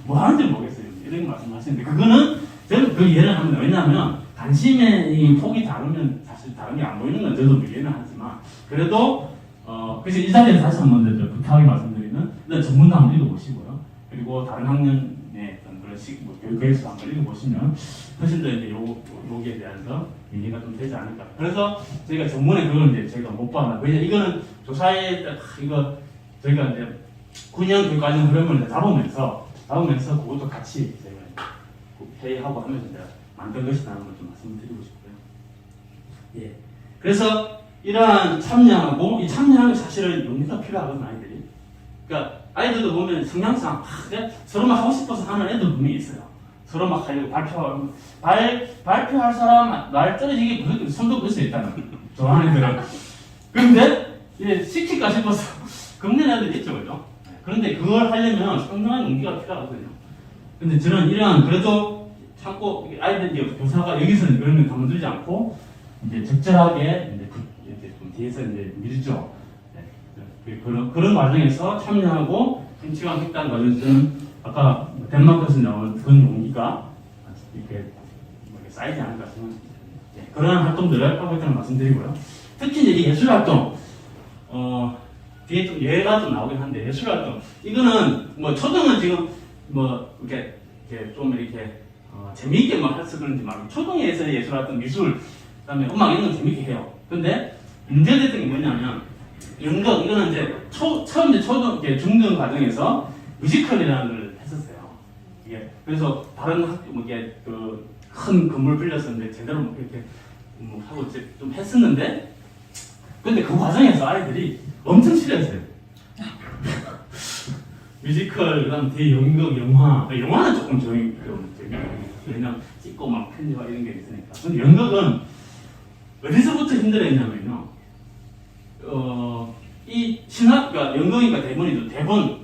뭐 하는지 모르겠어요. 이런 말씀하시는데, 그거는 저는 그 이해를 합니다. 왜냐하면 관심의 이 폭이 다르면 사실 다른 게 안 보이는 건 저도 이해는 하지만, 그래도, 그래서 이 자리에서 다시 한번 부탁하게 말씀드리는, 일단 전문도 한번 읽어보시고요. 그리고 다른 학년의 어떤 그런 뭐 교육에서 한번 읽어보시면 훨씬 더 이제 요기에 대해서 이해가 좀 되지 않을까. 그래서 저희가 전문에 그걸 이제 저희가 못 봤나. 왜냐면 이거는 조사에 이거 저희가 이제 9년 교육과정 흐름을 잡으면서 그것도 같이 저희가 회의하고 하면서 이제 만든 것이라는 걸 좀 말씀드리고 싶고요. 예. 그래서 이러한 참여하고 이 참여하는 사실은 용기가 필요하거든, 아이들이. 그러니까 아이들도 보면 성향상 서로 막 하고 싶어서 하는 애들 분명히 있어요. 서로 막 하려고 발표할 사람 말 떨어지기 무조건 손도 끌 수 있다는 좋아하는 애들은. 그런데 이제 시킬까 싶어서 겁내는 애들이 있죠, 그죠? 그런데 그걸 하려면 상당한 용기가 필요하거든요. 근데 저는 이러한 그래도 참고 아이들 이제 교사가 여기서는 그런 걸 가만두지 않고 이제 적절하게 이제 좀 뒤에서 이제 밀죠. 그런 과정에서 참여하고 정치관했다는 과정에서는 아까 덴마크에서 나온 그런 용기가 이렇게 쌓이지 않을까 생각합니다. 네, 그러한 활동들을 하고 있다는 말씀드리고요. 특히 이제 예술 활동, 뒤에 좀 예가 좀 나오긴 한데 예술 활동 이거는 뭐 초등은 지금 뭐 이렇게 좀 이렇게 재미있게 막 해서 그런지 말고 초등에서의 예술 활동, 미술, 그다음에 음악 이런 건 재미있게 해요. 근데 문제됐던 게 뭐냐면 연극, 이거는 이제 처음 이제 중등 과정에서 뮤지컬이라는 걸 했었어요. 이게 그래서 다른 학교 뭐 이게 큰 건물 빌렸었는데 제대로 뭐 이렇게 하고 이제 좀 했었는데, 근데 그 과정에서 아이들이 엄청 싫어했어요. 뮤지컬, 그다음 뒤에 연극, 영화는 조금 조용히 그냥 찍고 막 편집하고 이런 게 있으니까. 근데 연극은 어디서부터 힘들었냐면요. 이 그러니까 연극이니까 대본이죠. 대본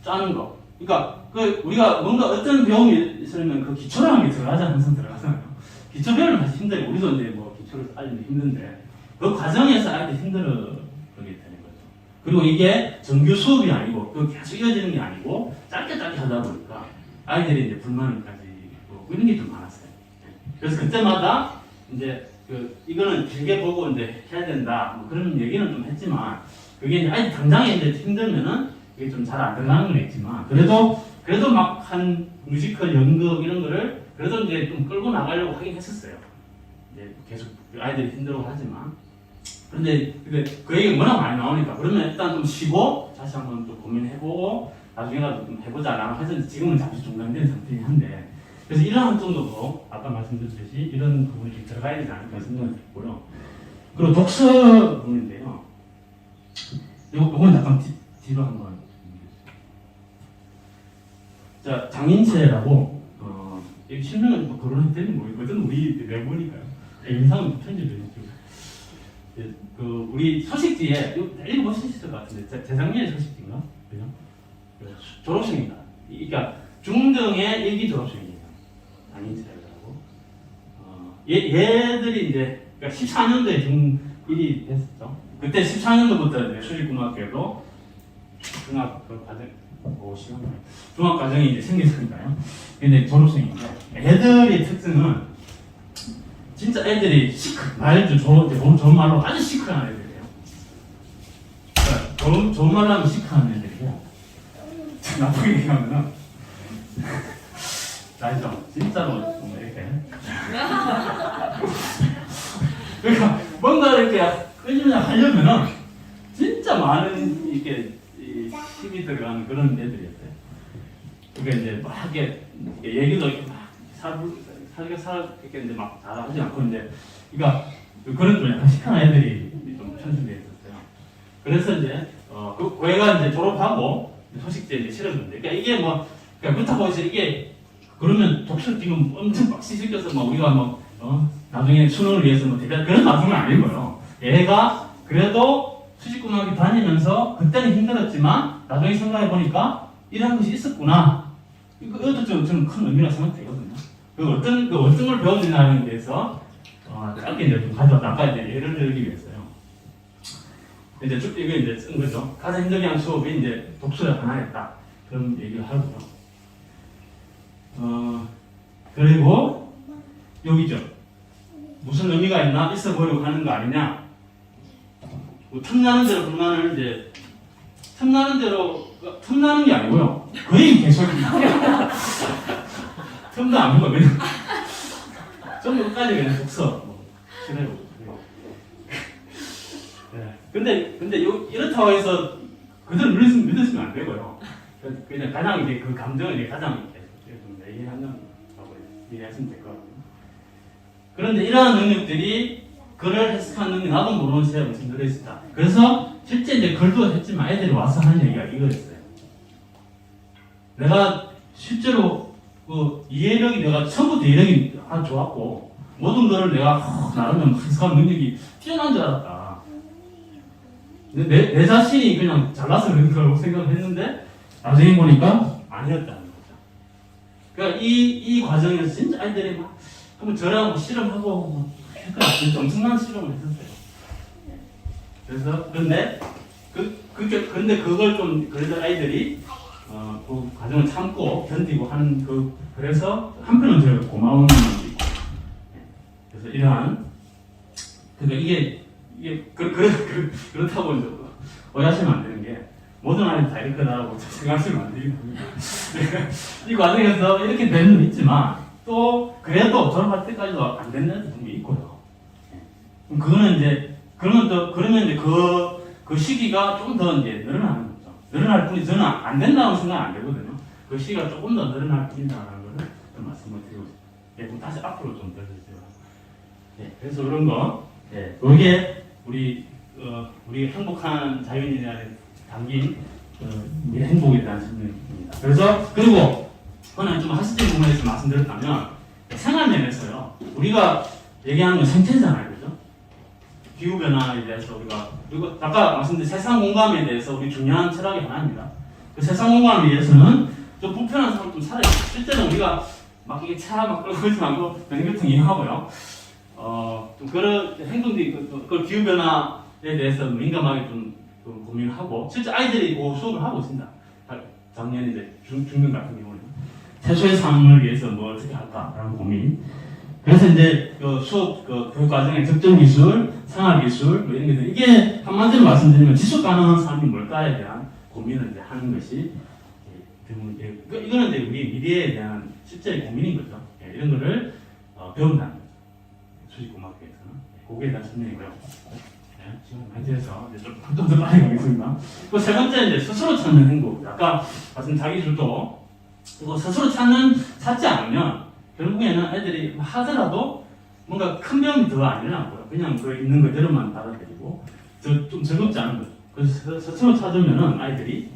짜는 거. 그러니까 우리가 뭔가 어떤 배움이 있으면 그 기초라는 게 항상 들어가잖아요. 기초 배우는 사실 힘들고 우리도 이제 뭐 기초를 알리면 힘든데 그 과정에서 아이들 힘들어 그게 되는 거죠. 그리고 이게 정규 수업이 아니고 그 계속 이어지는 게 아니고 짧게 하다 보니까 아이들이 이제 불만을 가지고 이런 게 좀 많았어요. 그래서 그때마다 이제 이거는 길게 보고 이제 해야 된다 뭐 그런 얘기는 좀 했지만 그게 이제 아이들 당장에 이제 힘들면은 이게 좀 잘 안 들어가는 건 있지만 그래도 막 한 뮤지컬 연극 이런 거를 그래도 이제 좀 끌고 나가려고 하긴 했었어요. 이제 계속 아이들이 힘들어 하지만 그런데 그 얘기가 워낙 많이 나오니까 그러면 일단 좀 쉬고 다시 한번 또 고민해보고 나중에라도 좀 해보자라고 해서 지금은 잠시 중단된 상태이긴 한데 그래서 1학년 정도도 아까 말씀드렸듯이 이런 부분이 좀 들어가야 되지 않을까 생각이 들고요. 그리고 독서 부분인데요. 요건 잠깐 뒤로 한번. 자, 장인채라고 여기 실명은 뭐 거론했더니 모르거든 우리 내보니까요. 영상은 편집해주죠. 그 우리 소식지에 읽어보셨을 것 같은데 재작년에 소식지인가? 그죠? 졸업생입니다. 그러니까 중등의 일기 졸업생이에요. 장인채라고. 얘들이 이제 그러니까 14년도에 중1이 됐었죠. 그때 14년도부터 이제 수직고등학교도 중학 그 과정 중학 과정이 이제 생겼으니까요. 근데 졸업생인데 애들의 특징은 진짜 애들이 말도 좋은 말로 아주 시크한 애들이에요. 그러니까 좋은 말로 하면 시크한 애들이고 나쁘게 얘기하면은 알죠? 진짜로 좀 이렇게 그러니까 뭔가 이렇게 끊임없이 하려면은 진짜 많은 이렇게 힘이 들어가는 그런 애들이었어요. 그러니까 이제 막 이렇게 얘기도 이렇게 막 이렇게 이제 막 잘하지 않고 이제 그러니까 그런 좀 약간 시크한 애들이 좀 편성되어 있었어요. 그래서 이제 그 애가 이제 졸업하고 소식지에 이제 실었는데 그러니까 이게 뭐 그러니까 그렇다고 해서 이게 그러면 독서 지금 엄청 빡시 시켜서 뭐 우리가 뭐 나중에 수능을 위해서 뭐 대단 그런 나중은 아니고요. 얘가 그래도 수직고등학교 다니면서 그때는 힘들었지만 나중에 생각해 보니까 이런 것이 있었구나. 이것도 저는 큰 의미라 생각되거든요. 어떤 걸 배웠느냐에 대해서 짧게 이제 좀 가져왔다. 아까 이제 예를 들기 위해서요. 이제 이거 이제 쓴 거죠. 가장 힘들게 한 수업이 이제 독서를 하나였다. 그런 얘기를 하고요. 그리고 여기죠. 무슨 의미가 있나? 있어 보려고 하는 거 아니냐? 뭐 틈나는 대로 불만을 이제 틈나는 게 아니고요. 거의 계속 틈도 안 보고 그냥 좀 끝까지 그냥 독서 그래요. 근데 이렇다고 해서 그대로 믿으시면 안 되고요. 그냥 가장 이제 그 감정을 이제 가장 좀 얘기한다고 이해하시면 될 것 같아요. 그런데 이러한 능력들이 글을 해석하는 능력, 나도 모르는 시대에 엄청 들어있었다. 그래서 실제 이제 글도 했지만 애들이 와서 하는 얘기가 이거였어요. 내가 실제로 그 이해력이 내가 처음부터 이해력이 아주 좋았고 모든 거를 내가 나름 해석하는 능력이 뛰어난 줄 알았다. 내 자신이 그냥 잘나서 그런 거라고 생각했는데 나중에 보니까 아니었다는 거죠. 그러니까 이 과정에서 진짜 아이들이 막 한번 저랑 실험하고 진짜 엄청난 실험을 했었어요. 그래서 근데 그걸 좀 그래도 아이들이 그 과정을 참고 견디고 하는 그래서 한편은 제가 고마운 면도 있고 그래서 이러한 그러니까 이게 그렇다고 이제 오해하시면 안 되는 게 모든 아이들 다 이렇게라고 생각하시면 안 됩니다. 이 과정에서 이렇게 되는 건 있지만 또 그래도 졸업할 때까지도 안 되는 애들 분명히 있고요. 그거는 이제 그러면 이제 그 시기가 좀 더 이제 늘어나는 거죠. 늘어날 뿐이 저는 안 된다고 생각 안 되거든요. 그 시기가 조금 더 늘어날 뿐이다라는 거를 좀 말씀을 드리고 싶어요. 그럼 다시 앞으로 좀 들려주세요. 그래서 그런 거, 그게 우리 행복한 자연인이라는 담긴 우리 행복에 대한 설명입니다. 그래서 그리고 오늘 좀 하시는 부분에서 말씀드렸다면 생활면에서요. 우리가 얘기하는 건 생태잖아요, 그죠? 기후 변화에 대해서 그리고 아까 말씀드린 세상 공감에 대해서 우리 중요한 철학이 하나입니다. 그 세상 공감을 위해서는 좀 불편한 사람 좀 살아요. 실제로 우리가 막 이게 차 막 끌고 그러지 말고 대중교통 이용하고요. 좀 그런 행동들이 그 기후변화에 대해서 민감하게 좀 고민하고 실제 아이들이 그 수업을 하고 있습니다. 작년 이제 중등 같은 경우는 최소의 삶을 위해서 뭐 어떻게 할까라는 고민. 그래서 이제 그 수업 그 교육 과정의 특정 기술, 생활 기술 뭐 이런 게 이게 한마디로 말씀드리면 지속 가능한 삶이 뭘까에 대한 고민을 이제 하는 것이 이거는 이제 우리 미래에 대한 실제 고민인 거죠. 이런 거를 배운다는 거죠. 수직공학교에서는 그거에 대한 설명이고요. 지금 많이 돼서 좀더 빨리 가겠습니다. 그 세 번째 이제 스스로 찾는 행복. 아까 말씀 자기주도 이거 스스로 찾지 않으면 결국에는 애들이 하더라도 뭔가 큰 병이 더 안 일어나고요. 그냥 그 있는 그대로만 받아들이고 좀 즐겁지 않은 거죠. 그래서 스스로 찾으면은 아이들이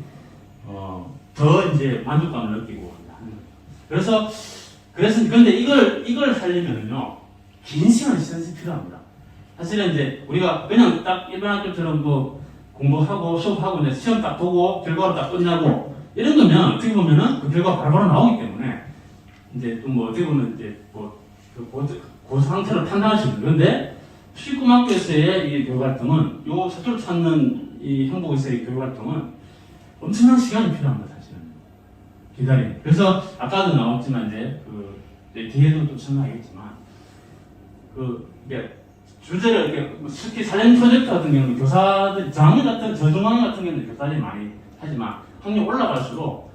더 이제 만족감을 느끼고 하는 거죠. 그래서 근데 이걸 하려면은요 긴 시간 시간이 필요합니다. 사실은 이제 우리가 그냥 딱 일반 학교처럼 뭐 공부하고 수업하고 이제 시험 딱 보고 결과로 딱 끝나고 이런 거면 어떻게 보면은 그 결과 바로바로 나오기 때문에 이제 또 뭐 어떻게 보면 이제 그 상태로 판단할 수 있는 그런데 수직공학교에서의 이 교육 활동은 요 스스로 찾는 이 행복에서의 교육 활동은 엄청난 시간이 필요합니다. 사실은 기다림. 그래서 아까도 나왔지만 이제 뒤에도 또 설명하겠지만 이게 주제를 이렇게 특히 사전 프로젝트 같은 경우는 교사들 저학년 같은 경우는 교사들이 많이 하지만 학년 올라갈수록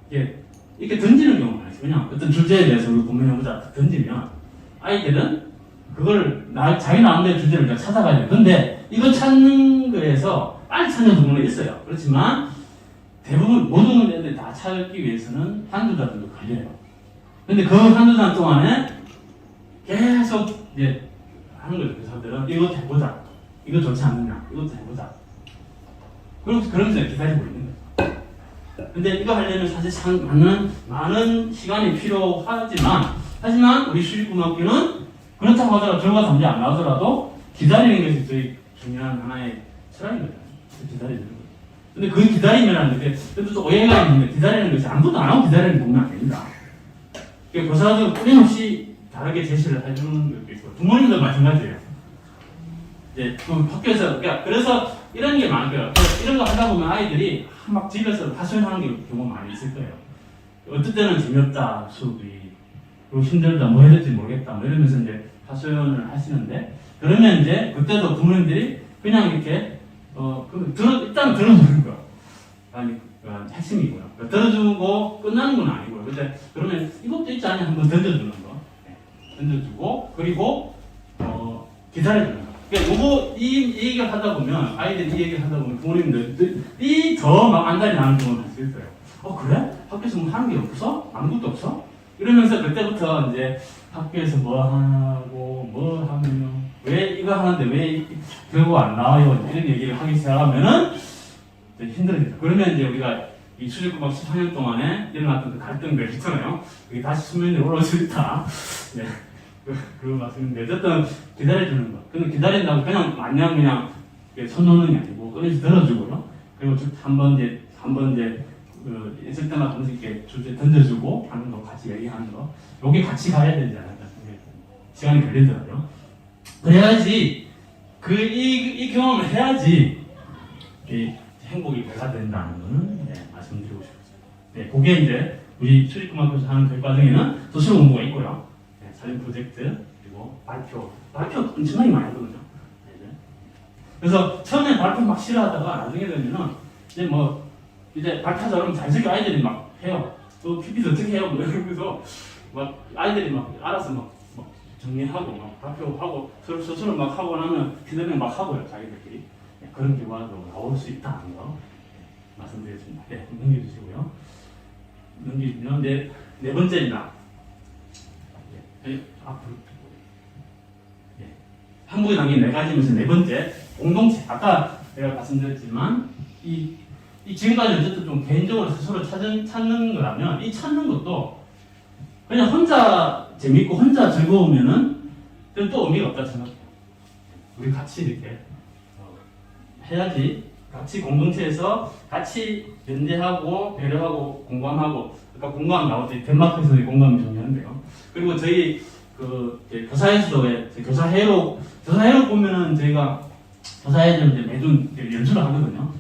이렇게 던지는 경우가 많아요. 그냥 어떤 주제에 대해서 우리 고민해보자 던지면 아이들은 그걸 자기 나름대로 주제를 찾아가야 돼요. 근데 이거 찾는 거에서 빨리 찾는 경우는 있어요. 그렇지만 대부분 모든 애들이 다 찾기 위해서는 한두 달 정도 걸려요. 근데 그 한두 달 동안에 계속 이제 하는 거죠. 교사들은 이거 해보자. 이거 좋지 않느냐. 이것도 해보자. 그러면서 기다리고 있는 거죠. 근데 이거 하려면 사실 많은 시간이 필요하지만 우리 수직공학교는 그렇다고 하더라도 결과가 문제 안 나오더라도 기다리는 것이 제일 중요한 하나의 철학인 거죠. 기다리는 거. 근데 그 기다림이라는 게 또 오해가 있는데 기다리는 것이 아무것도 안 하고 기다리는 건 안 됩니다. 교사들 끊임없이 다르게 제시를 해주는 것도 있고 부모님도 마찬가지예요. 이제 학교에서 그래서 이런 게 많고요. 이런 거 하다 보면 아이들이 막 집에서 하소연하는 경우가 많이 있을 거예요. 어떨 때는 재미없다 수업이 그리고 힘들다 뭐 해야 될지 모르겠다 뭐 이러면서 이제 하소연을 하시는데 그러면 이제 그때도 부모님들이 그냥 이렇게 일단 들어주는 거 핵심이고요. 들어주고 끝나는 건 아니고요. 근데 그러면 이것도 있지 않냐 한번 던져주는 거. 던져주고 그리고 기다려주는 거. 그러니까 이 얘기를 하다 보면 아이들이 이 얘기를 하다 보면 부모님들이 더 막 안달이 나는 경우가 할 수 있어요. 그래? 학교에서 뭐 하는 게 없어? 아무것도 없어? 이러면서 그때부터 이제 학교에서 뭐 하고 뭐 하면 왜 이거 하는데 왜 결과 안 나와요? 이런 얘기를 하기 시작하면은 힘들어지죠. 그러면 이제 우리가 이 수직공학 14년 동안에 일어났던 그 갈등들 있잖아요. 그게 다시 수면 위로 올라올 수 있다. 네. 그런 말씀인데 어쨌든 기다려주는 거. 근데 기다린다고 그냥 손 놓는 게 아니고 끊임없이 들어주고요. 그리고 한번 이제 있을 때마다 한 번씩 이렇게 주제 던져주고 하는 거 같이 얘기하는 거. 요게 같이 가야 되지 않을까 시간이 걸리더라고요. 그래야지 이 경험을 해야지 이 행복이 배가 된다는 거는 말씀드리고 싶습니다. 그게 이제 우리 수직공학교에서 하는 교육 과정에는 스스로 공부가 있고요. 사진 프로젝트 그리고 발표 엄청나게 많이 하거든요. 그래서 처음에 발표 막 싫어하다가 나중에 되면은 이제 발표하자 그러면 자연스럽게 아이들이 막 해요. PPT 어떻게 해요? 뭐 이러면서 막 아이들이 막 알아서 막 정리하고 막 발표하고 서로 스스로 막 하고 나면 피드백 막 하고요. 자기들끼리 그런 결과도 나올 수 있다는 거 말씀드리겠습니다. 넘겨주시고요. 넘기면 네 번째입니다. 앞으로 행복의 단계 4가지면서 네 번째 공동체. 아까 내가 말씀드렸지만 이 지금까지 어쨌든 좀 개인적으로 스스로 찾는 거라면 이 찾는 것도 그냥 혼자 재밌고 혼자 즐거우면은 또 의미가 없다 생각해요. 우리 같이 이렇게 해야지 같이 공동체에서 같이 연대하고 배려하고 공감하고 아까 공감 나왔더니 덴마크에서는 공감이 중요한데요. 그리고 저희 그 이제 교사에서도 왜 교사회로 보면은 저희가 교사회를 이제 매주 연수를 하거든요.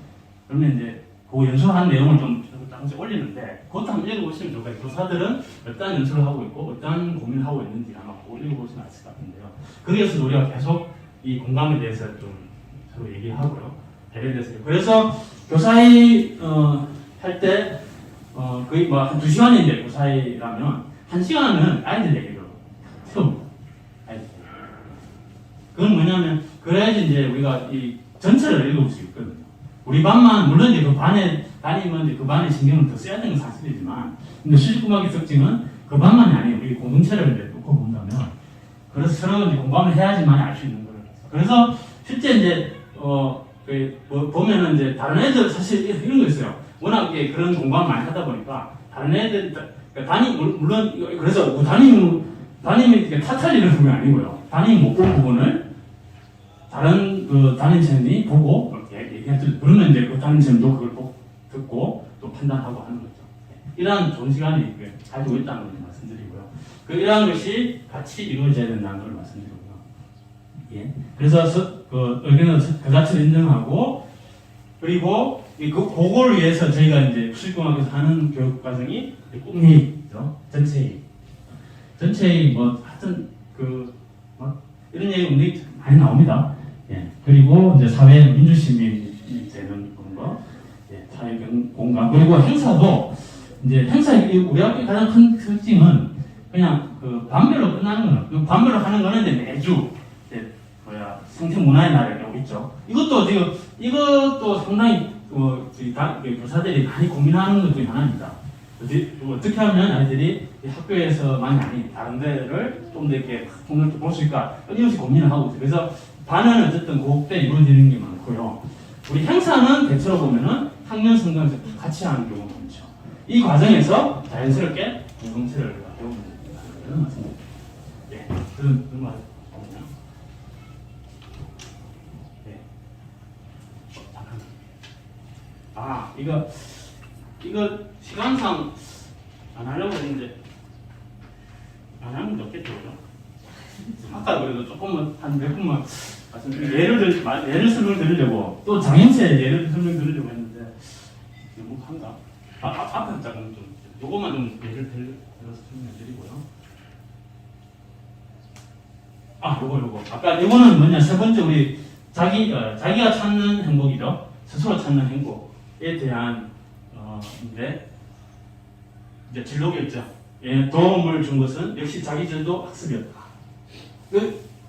그러면 이제 그 연수한 내용을 좀 조금씩 올리는데 그것도 한번 읽어보시면 좋을 것 같아요. 교사들은 어떤 연수를 하고 있고 어떤 고민을 하고 있는지 아마 읽어보시면 아실 것 같은데요. 거기에서 우리가 계속 이 공감에 대해서 좀 서로 얘기하고요. 배려에 대해서. 그래서 교사회 할 때 거의 뭐 한 2시간인데 교사회라면 1시간은 아이들 얘기를 세웁니다. 아이들. 그건 뭐냐면 그래야지 이제 우리가 이 전체를 읽을 수 있거든요. 우리 반만 물론 이제 그 반에 다니면 이제 그 반의 신경을 더 써야 되는 건 사실이지만, 근데 수직공학의 특징은 그 반만이 아니에요. 우리 공동체를 이제 놓고 본다면, 그래서 서로 이제 공감을 해야지만 알 수 있는 거예요. 그래서 실제 이제 보면은 이제 다른 애들 사실 이런 거 있어요. 워낙 그런 공감을 많이 하다 보니까 다른 애들 그러니까 물론 그래서 뭐 담임이 이렇게 탓할 부분이 아니고요. 담임이 못 본 부분을 다른 그 담임쌤이 보고 얘기했죠. 그러면 이제 그 담임쌤도 그걸 듣고 또 판단하고 하는 거죠. 이러한 좋은 시간이 가지고 있다는 걸 말씀드리고요. 이러한 것이 같이 이루어져야 된다는 걸 말씀드리고요. 예. 그래서 그 의견을 그 자체를 인정하고, 그리고 그걸 위해서 저희가 이제 수직공학에서 하는 교육 과정이 꿈회의죠. 전체회의 뭐 하여튼 이런 얘기 오늘 많이 나옵니다. 예. 그리고 이제 사회 민주시민이 되는 그런 거, 예. 사회 공감, 그리고 행사도 이제 우리 학교의 가장 큰 특징은 그냥 그 반별로 끝나는 거예요. 그 반별로 하는 거는 이제 매주 생태 문화의 날이라고 있죠. 이것도 상당히 교사들이 많이 고민하는 것 중에 하나입니다. 어떻게 하면 아이들이 학교에서만이 아닌 다른 데를 좀 더 이렇게 폭넓게 볼 수 있을까 끊임없이 고민을 하고 있어요. 그래서 반은 어쨌든 그때 이루어지는 게 많고요. 우리 행사는 대체로 보면은 학년 성장에서 같이 하는 경우가 많죠. 이 과정에서 자연스럽게 공동체를 배우는 그런 말씀입니다. 예, 그런 말입니다. 이거 시간상 안 하려고 했는데 안 하면 좋겠죠, 그죠? 아까 그래도 조금만 한 몇 분만 예를 설명드리려고 또 장영세 예를 설명드리려고 했는데 너무 한가? 앞에 잠깐 좀 요거만 좀 예를 들어서 설명드리고요. 요거 아까 요거는 뭐냐, 세 번째 우리 자기가 찾는 행복이죠. 스스로 찾는 행복에 대한 이제 진로 결정, 도움을 준 것은 역시 자기 진도 학습이었다.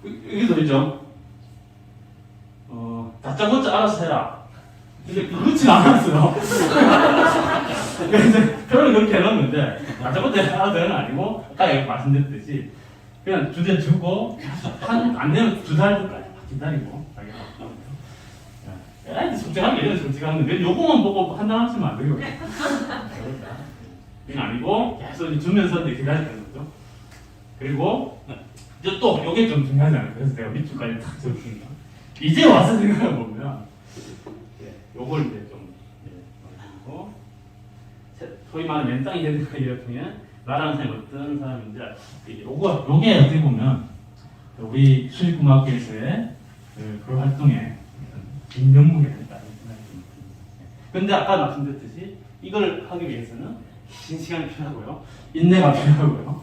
이게 뭐죠? 다짜고짜 알아서 해라. 근데 그렇진 않았어요. 그래서 표현을 그렇게 해놨는데 다짜고짜 알아서 해는 아니고 아까 말씀드렸듯이 그냥 주제 주고 안 되면 2달까지 기다리고 아이들 솔직하게 이래서 솔직한데 요거만 보고 판단하시면 안 되거든요. 그게 아니고 계속 주면서 기다리는 거죠. 그리고 이제 또 요게 좀 중요하잖아요. 그래서 내가 밑줄까지 딱 적었습니다. 이제 와서 생각해 보면 요걸 이제 좀 그리고 소위 말하는 맨땅이 되는 거를 통해 나라는 사람이 어떤 사람인지 요게 어떻게 보면 우리 수직공학교에서의 그 활동에 인정무게 된다는 생각이 듭니다. 그런데 아까 말씀드렸듯이 이걸 하기 위해서는 긴 시간이 필요하고요, 인내가 필요하고요,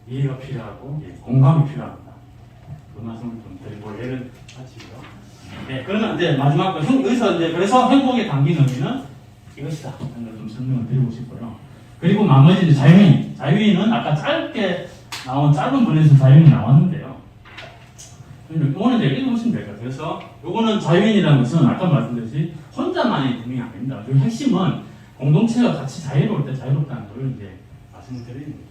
이해가 필요하고 공감이 필요합니다. 그 말씀을 좀 드리고 예를 마치고요. 그러면 이제 마지막 여기서 이제 그래서 행복에 담긴 의미는 이것이다 하는 걸 좀 설명을 드리고 싶고요. 그리고 나머지 이제 자유인은 아까 짧게 나온 짧은 문에서 자유인이 나왔는데요. 이거는 이제 읽어보시면 될 것 같아요. 그래서 이거는 자유인이라는 것은 아까 말씀드렸듯이 혼자만의 분명이 아닙니다. 그 핵심은 공동체가 같이 자유로울 때 자유롭다는 걸 이제 말씀을 드리는 거죠.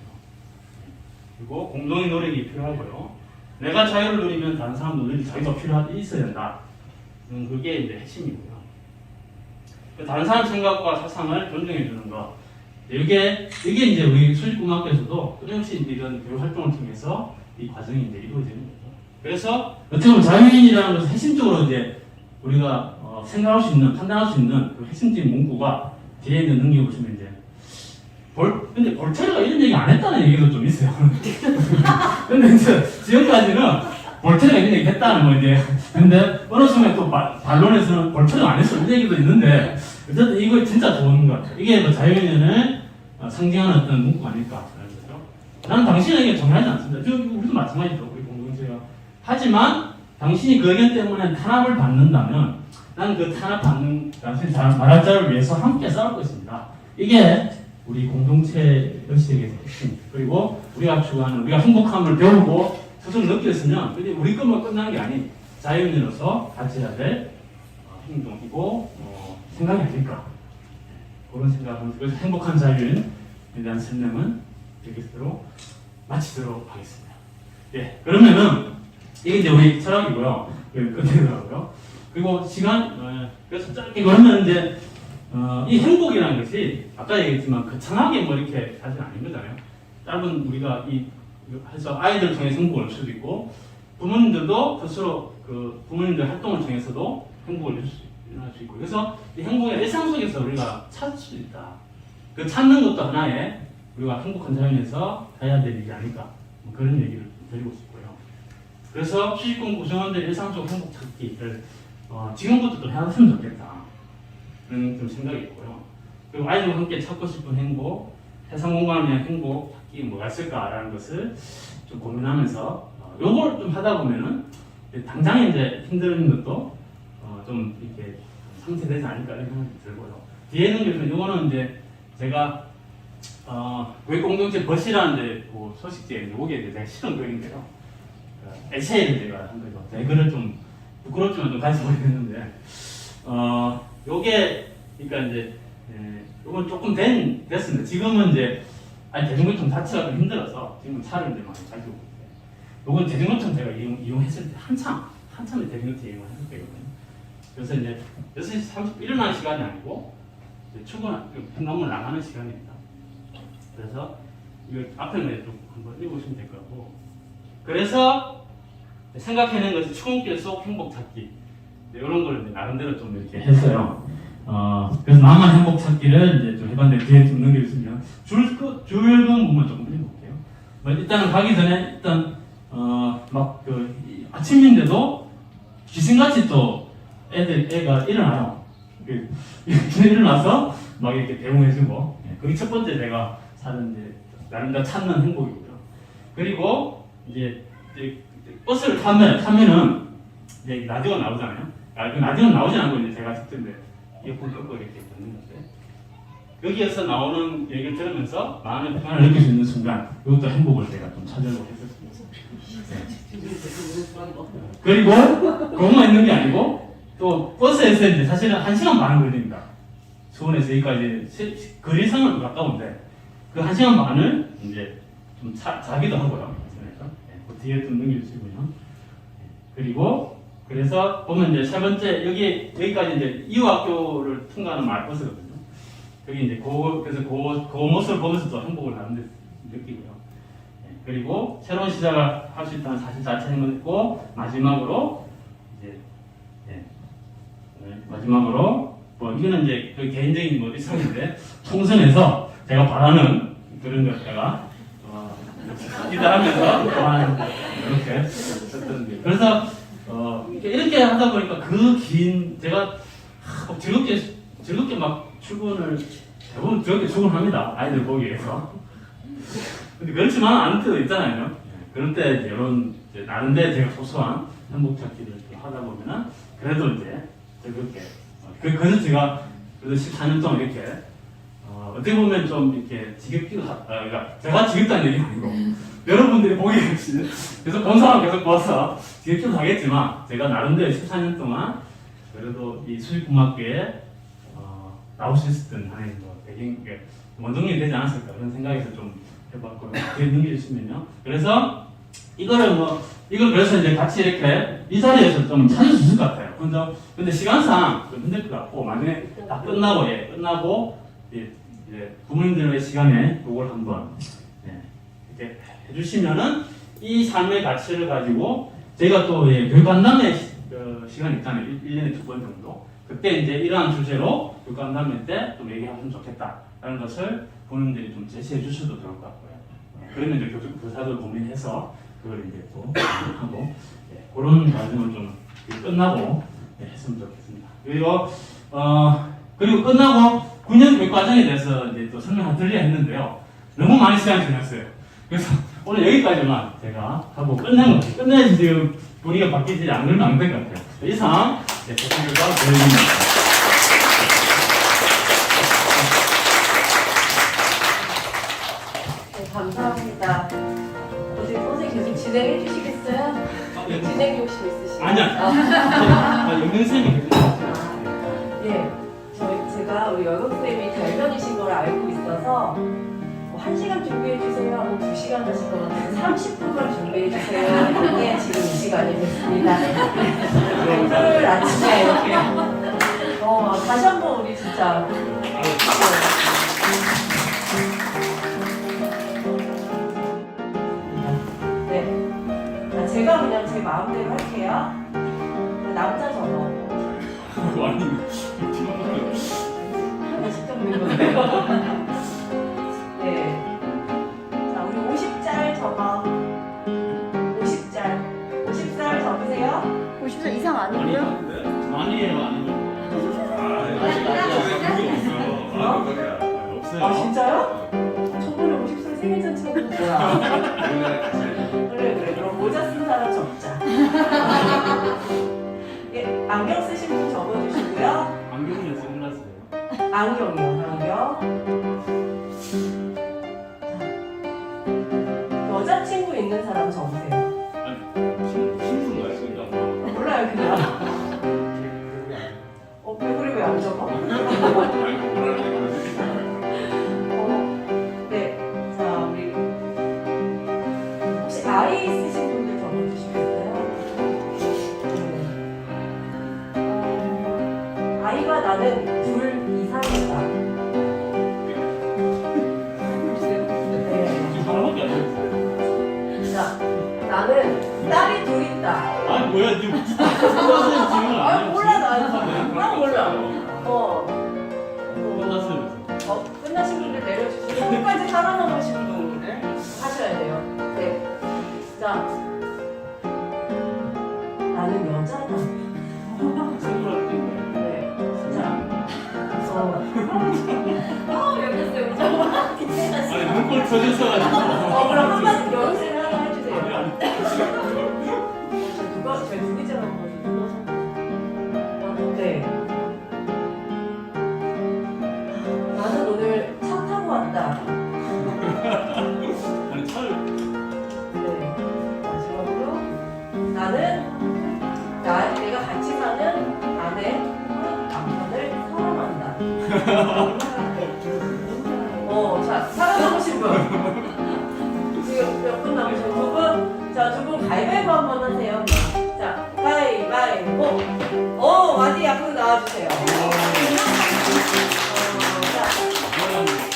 그리고 공동의 노력이 필요하고요. 내가 자유를 누리면 다른 사람도 누릴 자유가 있어야 된다. 그게 이제 핵심이고요. 다른 사람 생각과 사상을 존중해 주는 것. 이게 이제 우리 수직공학교에서도 끊임없이 이런 교육 활동을 통해서 이 과정이 이제 이루어지는 거죠. 그래서 어떻게 보면 자유인이라는 것은 핵심적으로 이제 우리가 생각할 수 있는, 판단할 수 있는 그 핵심적인 문구가 뒤에 있는 넘겨보시면 이제 근데 볼테르가 이런 얘기 안 했다는 얘기도 좀 있어요. 근데 이제 지금까지는 볼테르가 이런 얘기 했다는 거 이제 근데 어느 순간 또 반론에서는 볼테르가 안 했어 이런 얘기도 있는데 어쨌든 이거 진짜 좋은 것 같아요. 이게 뭐 자유민주주의를 상징하는 어떤 문구가 아닐까. 나는 당신에게 정의하지 않습니다. 우리도 마찬가지죠. 우리 공동체가. 하지만 당신이 그 의견 때문에 탄압을 받는다면 나는 그 탄압받는 당신이 말할 자를 위해서 함께 싸울 것입니다. 이게 우리 공동체 의식의 핵심. 그리고 우리가 추구하는 우리가 행복함을 배우고 스스로 느꼈으면 근데 우리 것만 끝나는 게 아닌 자유인으로서 같이 해야 될 행동이고 생각이 아닐까. 그런 생각을 그래서 행복한 자유인에 대한 설명은 여기서로 마치도록 하겠습니다. 예, 그러면은 이게 이제 우리 철학이고요. 끝내더라고요. 그리고 시간 그래서 짧게 그러면 이제 이 행복이라는 것이 아까 얘기했지만 거창하게 뭐 이렇게 사실 아닌 거잖아요. 짧은 우리가 이 해서 아이들 통해 행복을 줄 수 있고 부모님들도 스스로 그 부모님들 활동을 통해서도 행복을 줄 수 있고 그래서 이 행복의 일상 속에서 우리가 찾을 수 있다. 그 찾는 것도 하나의 우리가 행복한 자연에서 해야 될 일이 아닐까 뭐 그런 얘기를 드리고 싶고요. 그래서 취직공부 구성원들 일상 속 행복 찾기를 지금부터 좀 해왔으면 좋겠다. 그런 좀 생각이 있고요. 그리고 아이들과 함께 찾고 싶은 행복, 세상 공간을 위한 행복 찾기 뭐가 있을까라는 것을 좀 고민하면서 요걸 좀 하다 보면은 당장에 이제 힘든 것도 좀 이렇게 상쇄되지 않을까 이런 생각이 들고요. 뒤에는 그래서 요거는 이제 제가 왜 공동체 벗이라는 그 소식지에 요게 제가 실은 글인데요. 에세이를 제가 한 거죠. 제 글을 좀 부끄럽지만 좀 같이 보냈는데 요게 그러니까 이제 요건 조금 됐습니다. 지금은 이제 대중교통 자체가 좀 힘들어서 지금 차를 이제 많이 자주 오고 있는데 요건 대중교통 제가 이용했을 때 한참에 대중교통 이용을 했을 때거든요. 그래서 이제 6시 30분 일어나는 시간이 아니고 현관문 나가는 시간입니다. 그래서 이거 앞에는 좀 한번 읽어보시면 될 것 같고 그래서 생각해낸 것이 출근길 속 행복 찾기 이런 걸 나름대로 좀 이렇게 했어요. 그래서 나만 행복 찾기를 이제 좀 해봤는데 뒤에 좀 넘겨주시면 줄근 부분 조금 읽어볼게요. 일단은 가기 전에 일단 막 그 아침인데도 귀신같이 또 애가 일어나요. 일어나서 막 이렇게 대웅해주고 그게 첫 번째 제가 사는 이제 나름대로 찾는 행복이고요. 그리고 이제 버스를 타면은 이제 라디오가 나오잖아요. 라디오는 나오지 않고 이제 제가 직접 이어폰 끄고 이렇게 듣는 건데 여기에서 나오는 얘기를 들으면서 마음의 평안을 느낄 수 있는 순간 이것도 행복을 제가 좀 찾으려고 했었습니다. 그리고 그것만 있는 게 아니고 또 버스에서 이제 사실은 1시간 반은 걸립니다. 수원에서 여기까지 거리상은 가까운데 그 1시간 반을 이제 좀 자기도 하고요. 그 뒤에 좀 넘겨주시고요. 그리고 그래서 보면 이제 세 번째 여기까지 이제 이후학교를 통과하는 마을버스거든요. 여기 이제 그래서 그 모습을 보면서 또 행복을 하는 데 느끼고요. 그리고 새로운 시작을 할 수 있다는 사실 자체는 있고 마지막으로 이제 마지막으로 뭐 이거는 이제 그 개인적인 뭐 일상인데 총선에서 제가 바라는 그런 것다가 기대하면서 이렇게 했던 그래서 이렇게 하다 보니까 그 긴 제가 즐겁게 막 출근을 대부분 즐겁게 출근합니다. 아이들 보기 위해서. 근데 그렇지만 않을 때도 있잖아요. 그럴 때 이런 나름대로 제가 소소한 행복 찾기를 하다 보면은 그래도 이제 즐겁게 그래서 제가 그래도 14년 동안 이렇게 어떻게 보면 좀 이렇게 지겹기도 그러니까 제가 지겹다는 얘기는 아니고 여러분들이 보기 그래서 본 사람 계속 봐서 지겹기도 하겠지만 제가 나름대로 14년 동안 그래도 이 수직공학교에 나올 수 있었던 하나의 배경 원동력이 되지 않았을까 그런 생각에서 좀 해봤고요. 뒤에 넘겨주시면요. 그래서 이걸 그래서 이제 같이 이렇게 이 자리에서 좀 찾을 수 있을 것 같아요. 근데 시간상 좀 힘들 것 같고 나중에 다 끝나고 이제 부모님들의 시간에 이걸 한번 이렇게 해주시면은 이 삶의 가치를 가지고 저희가 또 교육간담회 그 시간이 있잖아요. 1년에 2번 정도. 그때 이제 이러한 주제로 교감담회 때 좀 얘기하면 좋겠다라는 것을 본인들이 좀 제시해 주셔도 좋을 것 같고요. 그러면 이제 교사들 고민해서 그걸 이제 또 하고 그런 과정을 좀 끝나고 했으면 좋겠습니다. 그리고 끝나고 9년 교육 과정에 대해서 이제 또 설명을 드리려 했는데요. 너무 많이 시간이 지났어요. 그래서 오늘 여기까지만 제가 하고 끝내는 거예요. 끝내야지 지금 분위기가 바뀌지 않으면 안 될 것 같아요. 이상 대표교육과 보여드립니다. 네, 감사합니다. 어제 선생님 계속 진행해 주시겠어요? 진행 욕심 있으시죠? 아니야. 영민쌤이 예, 제가 우리 여경쌤이 달변이신 걸 알고 있어서 1시간 준비해 주세요 하고 2시간 하실 것 같아서 30분만 준비해 주세요 했더니 지금 이 시간이 됐습니다. 토요일 아침에 이렇게 다시 한번 우리 진짜 네, 제가 그냥 제 마음대로 할게요. 남자 접어 아니 하나씩 좀 읽어요. 네. 자, 우리 50짤 접어. 50짤. 50짤 접으세요. 50살 이상 아니고요? 많이 해요, 아니면 없어요. 아, 진짜요? 저번에 50살 생일잔치 먹은 거 뭐야? 그래. 그럼 모자 쓴 사람 접자. 예, 안경 쓰신 분 접어주시고요. 안경이랑 선글라스예요. 안경이요, 안경. 여자친구 있는 사람 접으세요. 신분가요, 신분? 몰라요, 그냥. 개구리 왜 안 접어? 네. 자, 우리 혹시 아이 있으신 분들 적어주시겠어요? 아이가 나는 둘 이상이다. 네. 지금 하나밖에 안 해요. 자, 나는 딸이 둘 있다. 아니 뭐야 지금 지금 아, 몰라, 나 몰라. 끝났어요. 끝나신 분들 내려주시고 끝까지 살아남으신 분 하셔야 돼요. 네. 자, 나는 여자다. 선글라스. 네. 자, 여기서 정말 아니 눈꼴 터졌어가지고. 그럼 한마디 여기서 하나 해주세요. 아니. 제 누구지 한번 눌러서. 네. 나는 오늘 차 타고 왔다. 아니 차를. 네. 마지막으로 나는 내가 같이 사는 아내 혹은 남편을 사랑한다. 자, 살아남으신 분. 지금 몇 분 남으신 두 분? 자, 두 분 가위바위보 한번 하세요. 자, 가위바위보. 마디 앞으로 나와주세요. 자,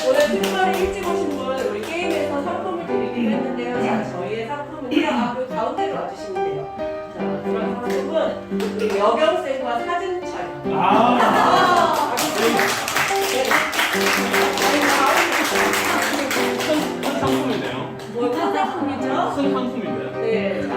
오늘 특별히 일찍 오신 분, 우리 게임에서 상품을 드리기로 했는데요. 자, 저희의 상품은요. 그 가운데로 와주시면 돼요. 자, 그럼 상품은 우리 여경쌤과 사진 촬영. 큰 상품이네요. 뭐, 큰 상품이죠? 큰 상품인데. 네. 자,